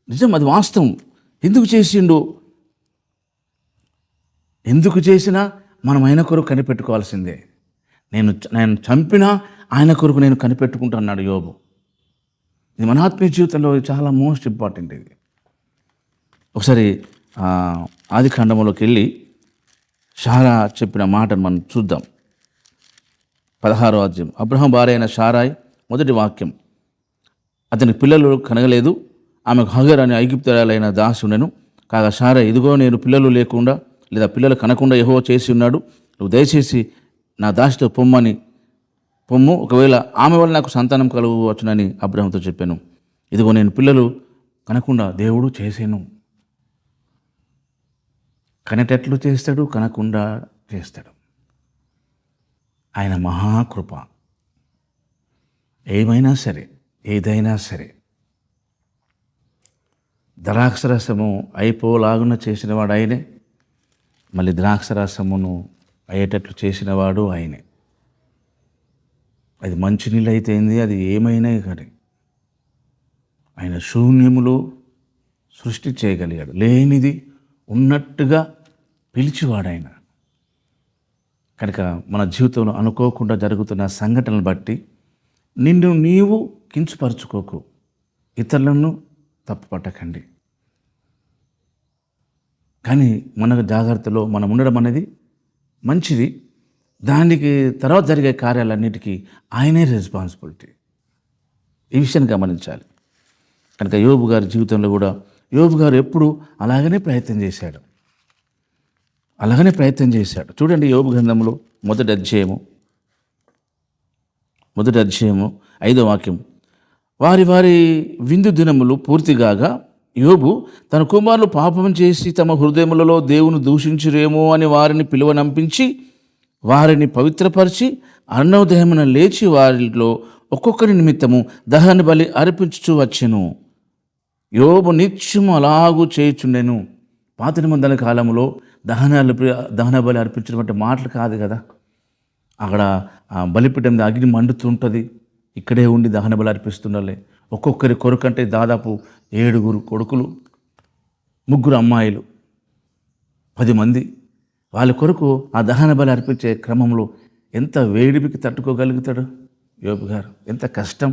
నిజం, అది వాస్తవం. ఎందుకు చేసిండు? ఎందుకు చేసినా మనం ఆయన కొరకు కనిపెట్టుకోవాల్సిందే. నేను చంపినా ఆయన కొరకు నేను కనిపెట్టుకుంటా అన్నాడు యోబు. ఇది మన ఆత్మీయ జీవితంలో చాలా మోస్ట్ ఇంపార్టెంట్. ఇది ఒకసారి ఆది కాండములోకి వెళ్ళి శారా చెప్పిన మాటను మనం చూద్దాం. 16వ అధ్యాయం. అబ్రహాం భార్య అయిన శారాయ్ మొదటి వాక్యం. అతనికి పిల్లలు కనగలేదు. ఆమెకు హగర్ అనే ఐగుప్తురాలైన దాసి ఉండెను. కాగా శారా, ఇదిగో నేను పిల్లలు లేకుండా లేదా పిల్లలు కనకుండా యెహోవా చేసి ఉన్నాడు. నువ్వు దయచేసి నా దాసితో పొమ్ము, ఒకవేళ ఆమె వల్ల నాకు సంతానం కలగవచ్చునని అబ్రహాంతో చెప్పాను. ఇదిగో నేను పిల్లలు కనకుండా దేవుడు చేసాను. కనేటట్లు చేస్తాడు, కనకుండా చేస్తాడు. ఆయన మహాకృప. ఏమైనా సరే, ఏదైనా సరే, ద్రాక్షరసము అయిపోలాగున చేసినవాడు ఆయనే, మళ్ళీ ద్రాక్షరసమును అయ్యేటట్లు చేసినవాడు ఆయనే. అది మంచినీళ్ళు అయితే ఏంది, అది ఏమైనా కానీ ఆయన శూన్యములో సృష్టి చేయగలిగాడు. లేనిది ఉన్నట్టుగా పిలిచివాడు ఆయన. కనుక మన జీవితంలో అనుకోకుండా జరుగుతున్న సంఘటనలు బట్టి నిన్ను నీవు కించపరుచుకోకు, ఇతరులను తప్పుపట్టకండి. కానీ మన జాగ్రత్తలో మనం ఉండడం అనేది మంచిది. దానికి తర్వాత జరిగే కార్యాలన్నిటికీ ఆయనే రెస్పాన్సిబిలిటీ. ఈ విషయాన్ని గమనించాలి. కనుక యోబు గారి జీవితంలో కూడా యోబు గారు ఎప్పుడు అలాగనే ప్రయత్నం చేశాడు. చూడండి యోబు గ్రంథంలో మొదటి అధ్యాయము 5వ వాక్యం. వారి వారి విందు దినములు పూర్తిగాగా యోబు తన కుమారులు పాపం చేసి తమ హృదయములలో దేవుని దూషించురేమో అని వారిని పిలువనంపించి వారిని పవిత్రపరిచి అరుణోదయమున లేచి వారిలో ఒక్కొక్కరి నిమిత్తము దహన బలి అర్పించుచూ వచ్చెను. యోబు నిత్యము అలాగూ చేయుచుండెను. పాత నిబంధన కాలంలో దహన బలి అర్పించడం అంటే మాటలు కాదు కదా. అక్కడ బలిపీఠం మీద అగ్ని మండుతుంటుంది, ఇక్కడే ఉండి దహన బలి అర్పిస్తుండాలి. ఒక్కొక్కరి కొరకు అంటే దాదాపు 7 కొడుకులు, 3 అమ్మాయిలు, 10 మంది. వాళ్ళ కొరకు ఆ దహన బలి అర్పించే క్రమంలో ఎంత వేడిమికి తట్టుకోగలుగుతాడు యోబు గారు. ఎంత కష్టం,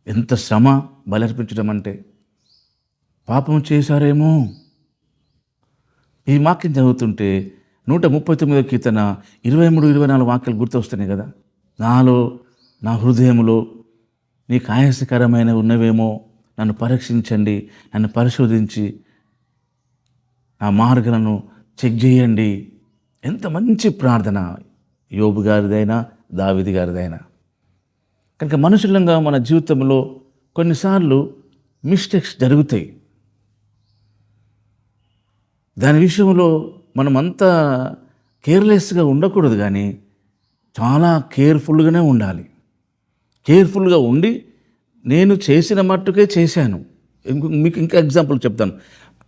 ఎంత శ్రమ బలి అర్పించడం అంటే. పాపం చేశారేమో. ఈ వాక్యం చదువుతుంటే 139వ కీర్తన 23-24 వాక్యాలు గుర్తొస్తున్నాయి కదా. నాలో, నా హృదయంలో నీకు ఆయాసకరమైన ఉన్నవేమో నన్ను పరీక్షించండి, నన్ను పరిశోధించి నా మార్గాలను చెక్ చేయండి. ఎంత మంచి ప్రార్థన యోబు గారిదైనా దావీదు గారిదైనా. కనుక మనుషులంగా మన జీవితంలో కొన్నిసార్లు మిస్టేక్స్ జరుగుతాయి. దాని విషయంలో మనం అంతా కేర్లెస్గా ఉండకూడదు, కానీ చాలా కేర్ఫుల్గానే ఉండాలి. కేర్ఫుల్గా ఉండి నేను చేసిన మట్టుకే చేశాను. మీకు ఇంకా ఎగ్జాంపుల్ చెప్తాను.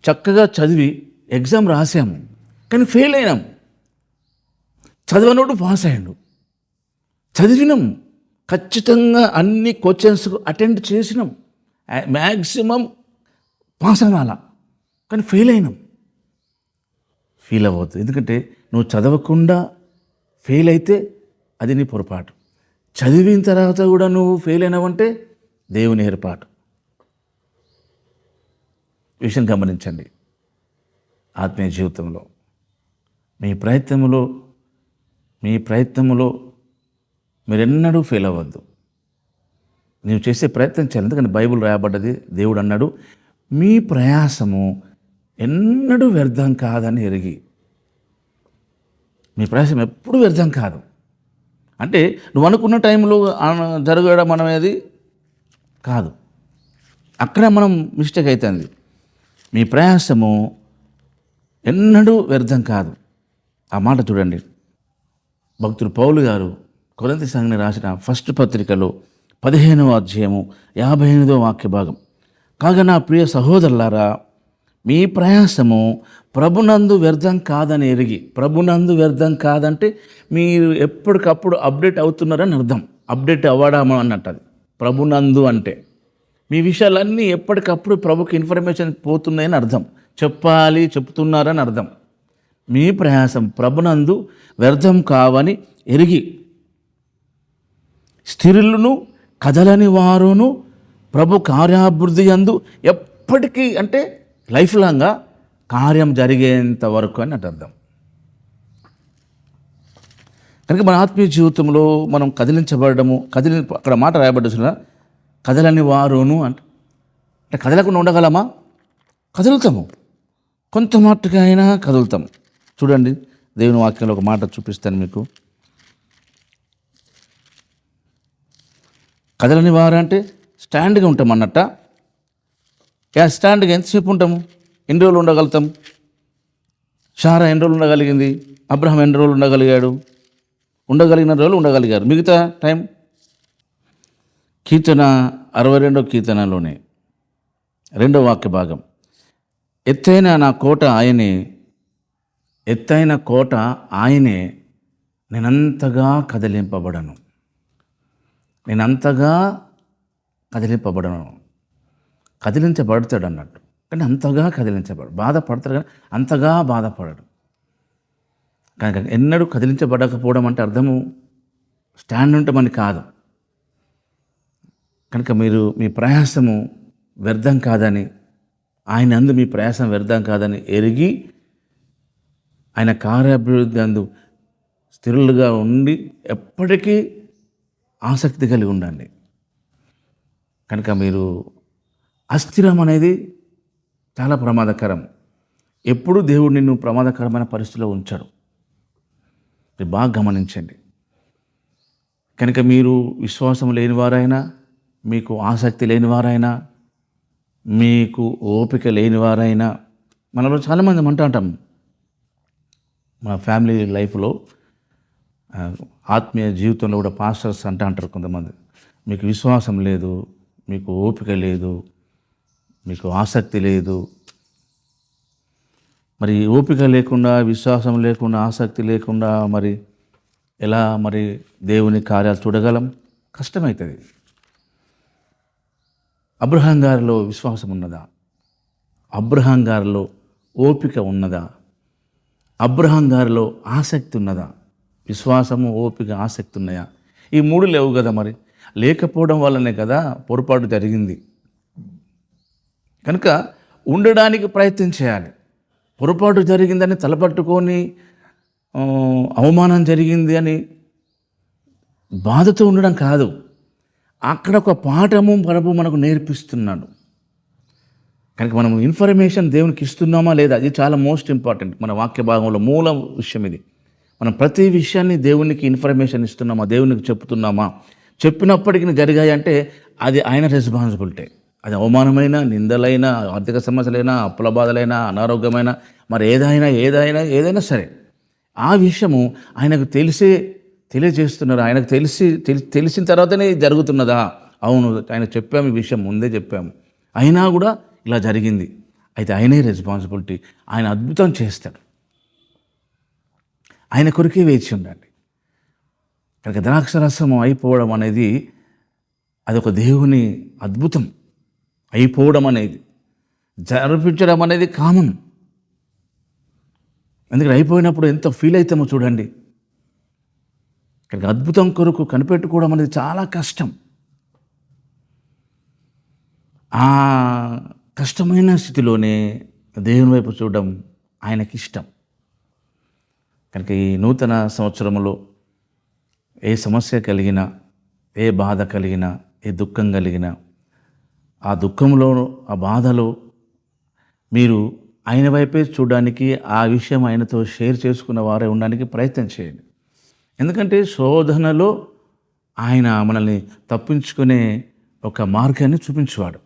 చక్కగా చదివి ఎగ్జామ్ రాసాము, కానీ ఫెయిల్ అయినాం. చదవనోడు పాస్ అయ్యాడు. చదివినాం, ఖచ్చితంగా అన్ని క్వశ్చన్స్కు అటెండ్ చేసినాం, మ్యాక్సిమం పాస్ అవ్వాల, కానీ ఫెయిల్ అయినాం. ఫీల్ అవ్వద్దు. ఎందుకంటే నువ్వు చదవకుండా ఫెయిల్ అయితే అది నీ పొరపాటు. చదివిన తర్వాత కూడా నువ్వు ఫెయిల్ అయినావంటే దేవుని ఏర్పాటు. విషయం గమనించండి. ఆత్మీయ జీవితంలో మీ ప్రయత్నంలో మీరెన్నడూ ఫెయిల్ అవ్వద్దు. నీవు చేసే ప్రయత్నం చేయాలి. ఎందుకంటే బైబిల్ రాయబడ్డది, దేవుడు అన్నాడు, మీ ప్రయాసము ఎన్నడూ వ్యర్థం కాదని ఎరిగి. మీ ప్రయాసం ఎప్పుడు వ్యర్థం కాదు. అంటే నువ్వు అనుకున్న టైంలో జరగడం అనేది కాదు, అక్కడ మనం మిస్టేక్ అవుతుంది. మీ ప్రయాసము ఎన్నడూ వ్యర్థం కాదు. ఆ మాట చూడండి. భక్తుడు పౌలు గారు కొరింథీ సంఘానికి రాసిన ఫస్ట్ పత్రికలో 15వ అధ్యాయము 58వ వాక్య భాగం. కాగా నా ప్రియ సహోదరులారా, మీ ప్రయాసము ప్రభునందు వ్యర్థం కాదని ఎరిగి. ప్రభునందు వ్యర్థం కాదంటే మీరు ఎప్పటికప్పుడు అప్డేట్ అవుతున్నారని అర్థం. అప్డేట్ అవ్వడం అన్నట్టు అది ప్రభునందు అంటే. మీ విషయాలన్నీ ఎప్పటికప్పుడు ప్రభుకి ఇన్ఫర్మేషన్ పోతున్నాయని అర్థం. చెప్తున్నారని అర్థం. మీ ప్రయాసం ప్రభునందు వ్యర్థం కావని ఎరిగి స్థిరులను కదలని వారును ప్రభు కార్యాభివృద్ధి యందు ఎప్పటికీ, అంటే లైఫ్ లాంగ్గా కార్యం జరిగేంత వరకు అని అర్థం. కనుక మన ఆత్మీయ జీవితంలో మనం కదిలించబడము, అక్కడ మాట రాయబడ్డ కదలని వారును అంటే కదలకుండా ఉండగలమా? కదులుతాము, కొంత మట్టుగా అయినా కదులుతాము. చూడండి, దేవుని వాక్యంలో ఒక మాట చూపిస్తాను మీకు. కదలని వారు అంటే స్టాండ్గా ఉంటాం అన్నట్ట. స్టాండ్గా ఎంతసేపు ఉంటాము? ఎన్ని రోజులు ఉండగలుగుతాం? షారా ఎన్ని రోజులు ఉండగలిగింది? అబ్రహాం ఎన్ని రోజులు ఉండగలిగాడు? ఉండగలిగిన రోజులు ఉండగలిగారు. మిగతా టైం కీర్తన 62వ కీర్తనలోనే 2వ వాక్య భాగం. ఎత్తైన కోట ఆయనే, నేనంతగా కదిలింపబడను. కదిలించబడతాడు అన్నట్టు. కానీ అంతగా బాధపడతాడు, కానీ అంతగా బాధపడడు. కనుక ఎన్నడూ కదిలించబడకపోవడం అంటే అర్థము స్టాండ్ ఉంటామని కాదు. కనుక మీరు మీ ప్రయాసము వ్యర్థం కాదని, ఆయన అందు మీ ప్రయాసం వ్యర్థం కాదని ఎరిగి ఆయన కార్యాభివృద్ధి అందు స్థిరులుగా ఉండి ఎప్పటికీ ఆసక్తి కలిగి ఉండండి. కనుక మీరు అస్థిరం అనేది చాలా ప్రమాదకరం. ఎప్పుడు దేవుడు నిన్ను ప్రమాదకరమైన పరిస్థితిలో ఉంచాడు. మీరు బాగా గమనించండి. కనుక మీరు విశ్వాసం లేనివారైనా, మీకు ఆసక్తి లేనివారైనా, మీకు ఓపిక లేనివారైనా, మనలో చాలామంది అంటాం మన ఫ్యామిలీ లైఫ్లో, ఆత్మీయ జీవితంలో కూడా పాస్టర్స్ అంటారు కొంతమంది, మీకు విశ్వాసం లేదు, మీకు ఓపిక లేదు, మీకు ఆసక్తి లేదు. మరి ఓపిక లేకుండా, విశ్వాసం లేకుండా, ఆసక్తి లేకుండా మరి ఎలా మరి దేవుని కార్యాలు చూడగలం? కష్టమవుతుంది. అబ్రహాం గారిలో విశ్వాసం ఉన్నదా? అబ్రహాం గారిలో ఓపిక ఉన్నదా? అబ్రహాం గారిలో ఆసక్తి ఉన్నదా? విశ్వాసము, ఓపిక, ఆసక్తి ఉన్నాయా? ఈ మూడు లేవు కదా. మరి లేకపోవడం వల్లనే కదా పొరపాటు జరిగింది. కనుక ఉండడానికి ప్రయత్నం చేయాలి. పొరపాటు జరిగిందని తలపట్టుకొని అవమానం జరిగింది అని బాధతో ఉండడం కాదు. అక్కడ ఒక పాఠము ప్రభు మనకు నేర్పిస్తున్నాడు. కనుక మనం ఇన్ఫర్మేషన్ దేవునికి ఇస్తున్నామా లేదా, అది చాలా మోస్ట్ ఇంపార్టెంట్. మన వాక్య భాగంలో మూల విషయం ఇది. మనం ప్రతి విషయాన్ని దేవునికి ఇన్ఫర్మేషన్ ఇస్తున్నామా, దేవునికి చెప్తున్నామా? చెప్పినప్పటికీ జరిగాయంటే అది ఆయన రెస్పాన్సిబిలిటీ. అది అవమానమైన, నిందలైనా, ఆర్థిక సమస్యలైనా, అప్పుల బాధలైనా, అనారోగ్యమైన, మరి ఏదైనా సరే ఆ విషయము ఆయనకు తెలియజేస్తున్నారు. ఆయనకు తెలిసిన తర్వాతనే జరుగుతున్నదా? అవును, ఆయన చెప్పాము, ఈ విషయం ముందే చెప్పాము, అయినా కూడా ఇలా జరిగింది. అయితే ఆయనే రెస్పాన్సిబిలిటీ. ఆయన అద్భుతం చేస్తాడు. ఆయన కొరికే వేచి ఉండండి. కనుక ద్రాక్షరసం అయిపోవడం అనేది అదొక దేవుని అద్భుతం. అయిపోవడం అనేది, జరిపించడం అనేది కామన్. ఎందుకంటే అయిపోయినప్పుడు ఎంత ఫీల్ అవుతామో చూడండి. కనుక అద్భుతం కొరకు కనిపెట్టుకోవడం అనేది చాలా కష్టం. ఆ కష్టమైన స్థితిలోనే దేవుని వైపు చూడడం ఆయనకి ఇష్టం. కనుక ఈ నూతన సంవత్సరంలో ఏ సమస్య కలిగినా, ఏ బాధ కలిగినా, ఏ దుఃఖం కలిగినా, ఆ దుఃఖంలో, ఆ బాధలో మీరు ఆయన వైపే చూడడానికి, ఆ విషయం ఆయనతో షేర్ చేసుకున్న వారే ఉండడానికి ప్రయత్నం చేయండి. ఎందుకంటే శోధనలో ఆయన మనల్ని తప్పించుకునే ఒక మార్గాన్ని చూపించేవాడు.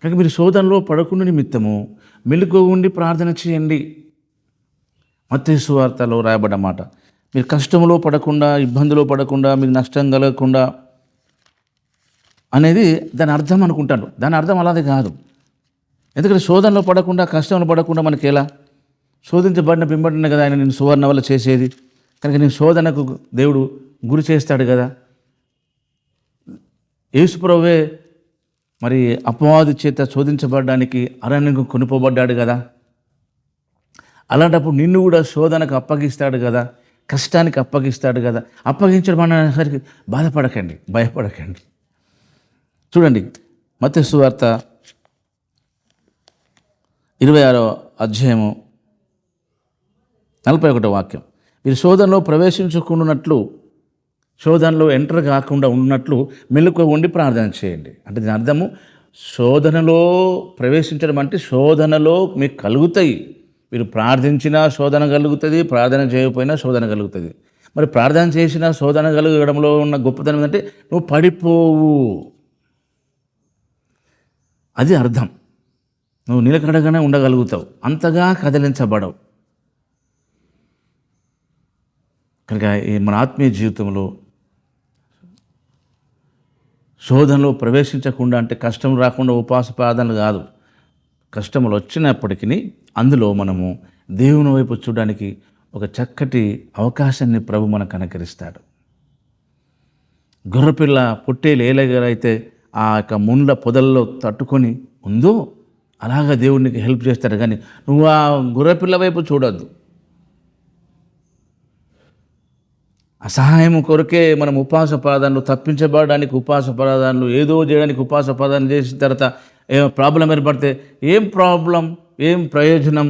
కనుక మీరు శోధనలో పడకుండా నిమిత్తము మెలకువ ఉండి ప్రార్థన చేయండి. మత్తయి సువార్తలో రాయబడ్డ మాట. మీరు కష్టంలో పడకుండా, ఇబ్బందులో పడకుండా, మీకు నష్టం కలగకుండా అనేది దాని అర్థం అనుకుంటాను. దాని అర్థం అలాగే కాదు. ఎందుకంటే శోధనలో పడకుండా, కష్టంలో పడకుండా మనకి ఎలా? శోధించబడిన పింబడిన కదా ఆయన నేను సువర్ణ వల్ల చేసేది. కనుక నేను శోధనకు దేవుడు గురి చేస్తాడు కదా. యేసుప్రభువే మరి అపవాది చేత శోధించబడడానికి అరణ్యంకు కొనుపోబడ్డాడు కదా. అలాంటప్పుడు నిన్ను కూడా శోధనకు అప్పగిస్తాడు కదా, కష్టానికి అప్పగిస్తాడు కదా. అప్పగించడం అనేసరికి బాధపడకండి, భయపడకండి. చూడండి, మత్తయి సువార్త 26వ అధ్యాయము 41వ వాక్యం. మీరు శోధనలో ప్రవేశించకుండానట్లు, శోధనలో ఎంటర్ కాకుండా ఉన్నట్లు మెలకువ ఉండి ప్రార్థన చేయండి. అంటే దీని అర్థము, శోధనలో ప్రవేశించడం అంటే శోధనలో మీకు కలుగుతాయి. మీరు ప్రార్థించినా శోధన కలుగుతుంది, ప్రార్థన చేయకపోయినా శోధన కలుగుతుంది. మరి ప్రార్థన చేసినా శోధన కలగడంలో ఉన్న గొప్పతనం ఏంటంటే నువ్వు పడిపోవు. అది అర్థం. నువ్వు నిలకడగానే ఉండగలుగుతావు, అంతగా కదిలించబడవు. కనుక మన ఆత్మీయ జీవితంలో శోధనలో ప్రవేశించకుండా అంటే కష్టం రాకుండా ఉపవాస ప్రార్థనలు కాదు. కష్టములు వచ్చినప్పటికీ అందులో మనము దేవుని వైపు చూడడానికి ఒక చక్కటి అవకాశాన్ని ప్రభు మనకు అనుకరిస్తాడు. గొర్రెపిల్ల పొట్టేలు ఏలగరైతే ఆ యొక్క ముండ్ల పొదల్లో తట్టుకొని ఉందో అలాగా దేవునికి హెల్ప్ చేస్తాడు. కానీ నువ్వు ఆ గొర్రెపిల్ల వైపు చూడొద్దు. అసహాయం కొరకే మనం ఉపవాస ప్రార్థనలు, తప్పించబడడానికి ఉపవాస ప్రార్థనలు, ఏదో చేయడానికి ఉపవాస ప్రార్థన చేసిన తర్వాత ఏం ప్రాబ్లం ఏర్పడితే ఏం ప్రయోజనం?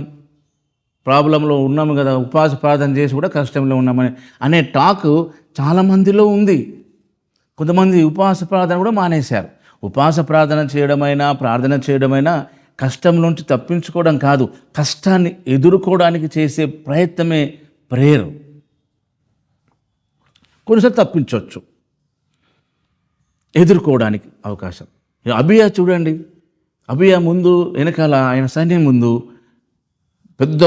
ప్రాబ్లంలో ఉన్నాము కదా, ఉపవాస ప్రార్థన చేసి కూడా కష్టంలో ఉన్నామని అనే టాక్ చాలామందిలో ఉంది. కొంతమంది ఉపవాస ప్రార్థన కూడా మానేశారు. ఉపవాస ప్రార్థన చేయడమైనా, ప్రార్థన చేయడమైనా కష్టం నుంచి తప్పించుకోవడం కాదు, కష్టాన్ని ఎదుర్కోవడానికి చేసే ప్రయత్నమే ప్రేయర్. కొన్నిసార్లు తప్పించవచ్చు, ఎదుర్కోవడానికి అవకాశం. అబియా చూడండి, అబియా ముందు వెనకాల ఆయన సైన్యం ముందు పెద్ద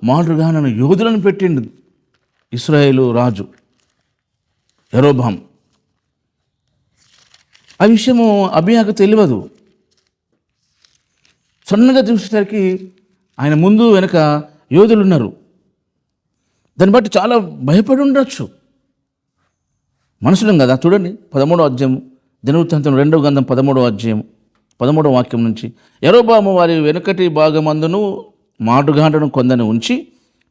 మాటృగానను యోధులను పెట్టిండు ఇశ్రాయేలు రాజు యరొబాము. ఆ విషయము అబియాకు తెలియదు. సన్నగా చూసేసరికి ఆయన ముందు వెనక యోధులు ఉన్నారు. దాన్ని బట్టి చాలా భయపడి ఉండొచ్చు. మనుషులం కదా. చూడండి 13వ అధ్యాయం, దినవృత్తాంతం 2వ గ్రంథం 13వ అధ్యాయం 13వ వాక్యం నుంచి, యరొబాము వారి వెనుకటి భాగమందును మాటుగాండ్లను కొందని ఉంచి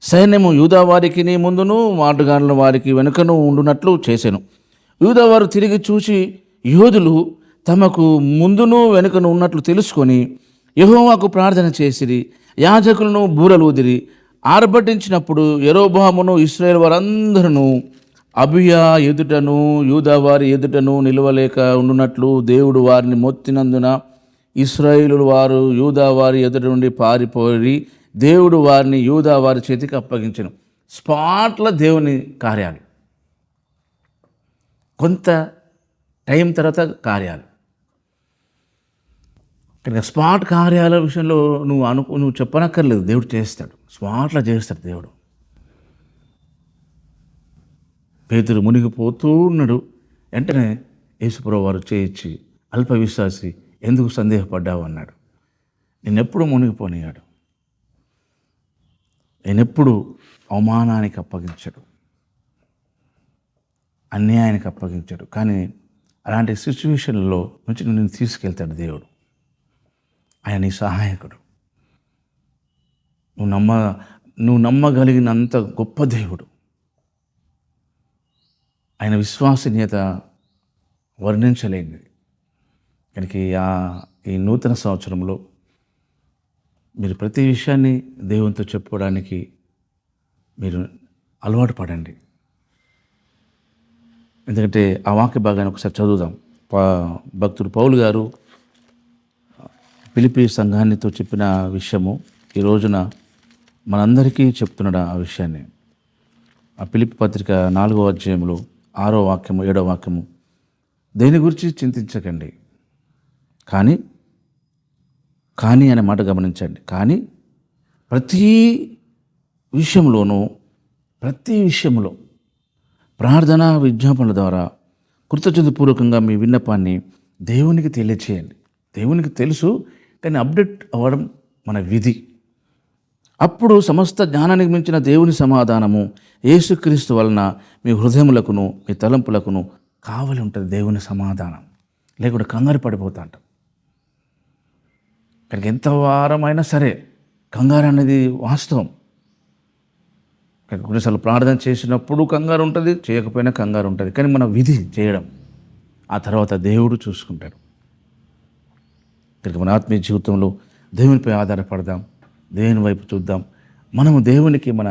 సైన్యము యూదావారికి ముందును మాటుగాండ్ల వారికి వెనుకను ఉండునట్లు చేసెను. యూదావారు తిరిగి చూసి యోధులు తమకు ముందును వెనుకను ఉన్నట్లు తెలుసుకొని యెహోవాకు ప్రార్థన చేసిరి. యాజకులను బూరలు ఊదిరి. ఆర్భటించినప్పుడు యరొబామును ఇశ్రాయేలు వారందరూ అబియా ఎదుటను యూదావారి ఎదుటను నిలవలేక ఉండునట్లు దేవుడు వారిని మొత్తినందున ఇశ్రాయేలు వారు యూదావారి ఎదుట నుండి పారిపోయి దేవుడు వారిని యూదావారి చేతికి అప్పగించెను. స్పాట్ల దేవుని కార్యాలు, కొంత టైం తర్వాత కార్యాలు. కనుక స్పాట్ కార్యాల విషయంలో నువ్వు చెప్పనక్కర్లేదు, దేవుడు చేస్తాడు. స్పాట్లో చేస్తాడు దేవుడు. పేతురు మునిగిపోతూ ఉన్నాడు. వెంటనే యేసుప్రభువు వారు చేయించి, అల్ప విశ్వాసి ఎందుకు సందేహపడ్డావు అన్నాడు. నేనెప్పుడు మునిగిపోనియాడు, నేనెప్పుడు అవమానానికి అప్పగించాడు, అన్యాయానికి అప్పగించాడు. కానీ అలాంటి సిచ్యువేషన్లో నుంచి నేను తీసుకెళ్తాడు దేవుడు. ఆయన నీ సహాయకుడు. నువ్వు నమ్మగలిగినంత గొప్ప దేవుడు. ఆయన విశ్వసనీయత వర్ణించలేనిది. కనుక ఈ నూతన సంవత్సరంలో మీరు ప్రతి విషయాన్ని దేవునితో చెప్పుకోవడానికి మీరు అలవాటు పడండి. ఎందుకంటే ఆ వాక్య భాగాన్ని ఒకసారి చదువుదాం. భక్తుడు పౌలు గారు ఫిలిప్పీ సంఘానితో చెప్పిన విషయము ఈ రోజున మనందరికీ చెప్తున్నాడు ఆ విషయాన్ని. ఆ ఫిలిప్పీ పత్రిక 4వ అధ్యాయంలో 6వ వాక్యము 7వ వాక్యము, దేని గురించి చింతించకండి, కానీ అనే మాట గమనించండి. కానీ ప్రతి విషయంలో ప్రార్థన విజ్ఞాపనల ద్వారా కృతజ్ఞతాపూర్వకంగా మీ విన్నపాన్ని దేవునికి తెలియచేయండి. దేవునికి తెలుసు, కానీ అప్డేట్ అవ్వడం మన విధి. అప్పుడు సమస్త జ్ఞానానికి మించిన దేవుని సమాధానము యేసుక్రీస్తు వలన మీ హృదయములకును మీ తలంపులకును కావలి ఉంటుంది. దేవుని సమాధానం లేకుండా కంగారు పడిపోతా అంటాం. కనుక ఎంత వారమైనా సరే కంగారు అనేది వాస్తవం. కొన్నిసార్లు ప్రార్థన చేసినప్పుడు కంగారు ఉంటుంది, చేయకపోయినా కంగారు ఉంటుంది. కానీ మన విధి చేయడం, ఆ తర్వాత దేవుడు చూసుకుంటాడు. కనుక మన ఆత్మీయ జీవితంలో దేవునిపై ఆధారపడదాం, దేవుని వైపు చూద్దాం. మనము దేవునికి మన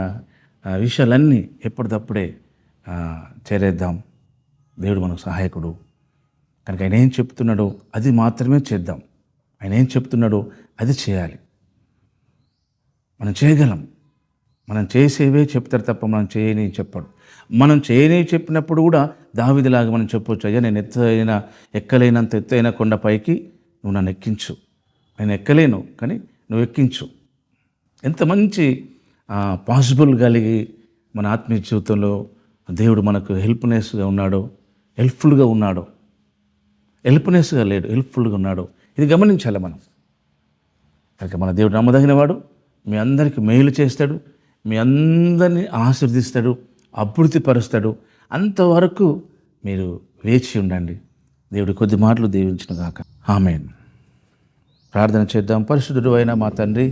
విషయాలన్నీ ఎప్పటికప్పుడే చేరేద్దాం. దేవుడు మనకు సహాయకుడు. కనుక ఆయన ఏం చెప్తున్నాడో అది మాత్రమే చేద్దాం. ఆయన ఏం చెప్తున్నాడో అది చేయాలి. మనం చేయగలం. మనం చేసేవే చెప్తారు తప్ప మనం చేయని చెప్పడు. మనం చేయని చెప్పినప్పుడు కూడా దావీదులాగా మనం చెప్పొచ్చు, అయ్యా నేను ఎక్కలేనంత ఎత్తైన కొండపైకి నువ్వు నన్ను ఎక్కించు. నేను ఎక్కలేను కానీ నువ్వు ఎక్కించు. ఎంత మంచి పాసిబుల్ కలిగి మన ఆత్మీయ జీవితంలో దేవుడు మనకు హెల్ప్ఫుల్గా ఉన్నాడో, హెల్ప్ఫుల్గా లేడు, హెల్ప్ఫుల్గా ఉన్నాడో ఇది గమనించాలి మనం. కనుక మన దేవుడు నమ్మదగినవాడు. మీ అందరికీ మేలు చేస్తాడు, మీ అందరినీ ఆశీర్దిస్తాడు, అభివృద్ధిపరుస్తాడు. అంతవరకు మీరు వేచి ఉండండి. దేవుడి కొద్ది మాటలు దీవించిన గాక. ఆమేన్. ప్రార్థన చేద్దాం. పరిశుద్ధుడు అయిన మా తండ్రి,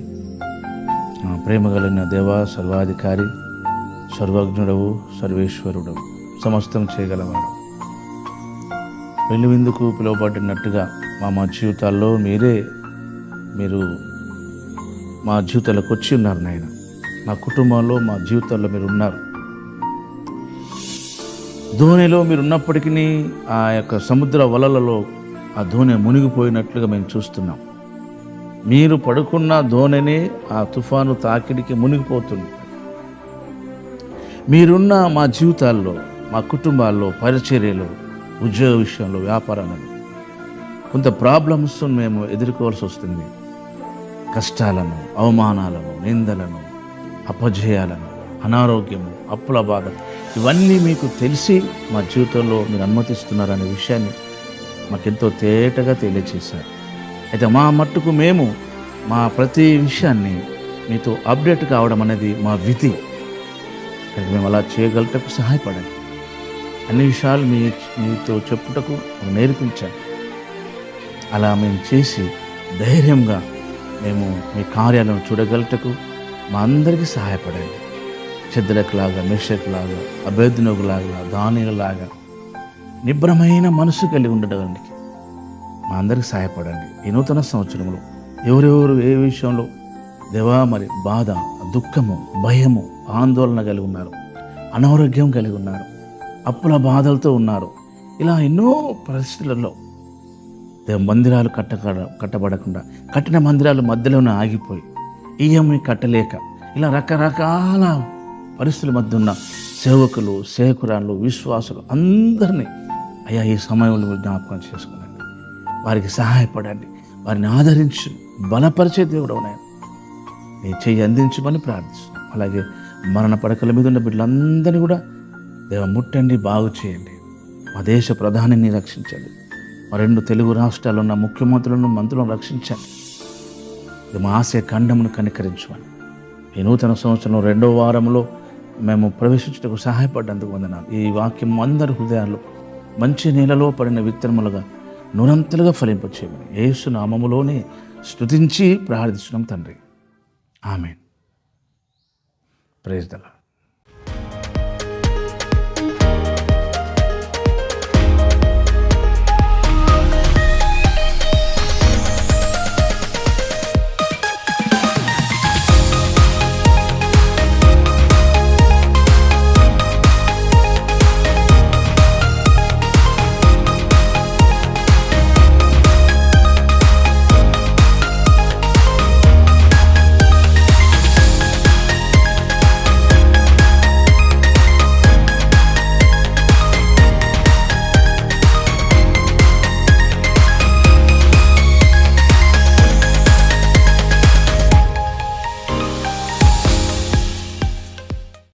ప్రేమ కలిగిన దేవా, సర్వాధికారి, సర్వజ్ఞుడవు, సర్వేశ్వరుడవు, సమస్తం చేయగలవాడు. పెళ్లి విందుకు పిలువబడినట్టుగా మా జీవితాల్లో మీరు మా జీవితాలకు వచ్చి ఉన్నారు నాయన. మా కుటుంబంలో, మా జీవితాల్లో మీరు ఉన్నారు. ధోనిలో మీరు ఉన్నప్పటికీ ఆ యొక్క సముద్ర వలలలో ఆ ధోని మునిగిపోయినట్లుగా మేము చూస్తున్నాం. మీరు పడుకున్న ధోనిని ఆ తుఫాను తాకిడికి మునిగిపోతుంది. మీరున్న మా జీవితాల్లో, మా కుటుంబాల్లో, పరిచర్యలో, ఉద్యోగ విషయంలో, వ్యాపారాలలో కొంత ప్రాబ్లమ్స్ మేము ఎదుర్కోవాల్సి వస్తుంది. కష్టాలను, అవమానాలను, నిందలను, అపజయాలను, అనారోగ్యము, అప్పుల బాధ, ఇవన్నీ మీకు తెలిసి మా జీవితంలో మీరు అనుమతిస్తున్నారనే విషయాన్ని మాకెంతో తేటగా తెలియచేశారు. అయితే మా మట్టుకు మేము మా ప్రతి విషయాన్ని మీతో అప్డేట్ కావడం అనేది మా విధి. మేము అలా చేయగలటకు సహాయపడండి. అన్ని విషయాలు మీతో చెప్పుటకు నేర్పించండి. అలా మేము చేసి ధైర్యంగా మేము మీ కార్యాలను చూడగలటకు మా అందరికీ సహాయపడండి. షద్రకులాగా, మెషకులాగా, అబేద్నెగోలాగా, దానియేలులాగా నిబ్రమైన మనసు కలిగి ఉండడానికి మా అందరికీ సహాయపడండి. ఈ నూతన సంవత్సరంలో ఎవరెవరు ఏ విషయంలో దేవా మరి బాధ, దుఃఖము, భయము, ఆందోళన కలిగి ఉన్నారు, అనారోగ్యం కలిగి ఉన్నారు, అప్పుల బాధలతో ఉన్నారు, ఇలా ఎన్నో పరిస్థితులలో మందిరాలు కట్టబడకుండా, కట్టిన మందిరాలు మధ్యలోనే ఆగిపోయి ఈఎంఐ కట్టలేక, ఇలా రకరకాల పరిస్థితుల మధ్య ఉన్న సేవకులు, సేవకురాళ్ళు, విశ్వాసులు అందరినీ అయ్యా ఈ సమయంలో జ్ఞాపకం చేసుకోండి. వారికి సహాయపడండి, వారిని ఆదరించి బలపరిచే దేవుడు ఉన్నాయి. నీ చెయ్యి అందించమని ప్రార్థిస్తున్నాం. అలాగే మరణ పడకల మీద ఉన్న బిడ్డలందరినీ కూడా దేవ ముట్టండి, బాగు చేయండి. మా దేశ ప్రధానిని రక్షించండి. మా 2 తెలుగు రాష్ట్రాల్లో ఉన్న ముఖ్యమంత్రులను, మంత్రులను రక్షించండి. మా ఆసియా ఖండమును కనికరించమని ఈ నూతన సంవత్సరం 2వ వారంలో మేము ప్రవేశించటకు సహాయపడ్డందుకు వందనాలు. ఈ వాక్యం అందరి హృదయాల్లో మంచి నేలలో పడిన విత్తనములుగా నూరంతలుగా ఫలింపచేయమని యేసు నామములోనే స్తుతించి ప్రార్థిస్తున్నాం తండ్రి. ఆమేన్. Praise the lord.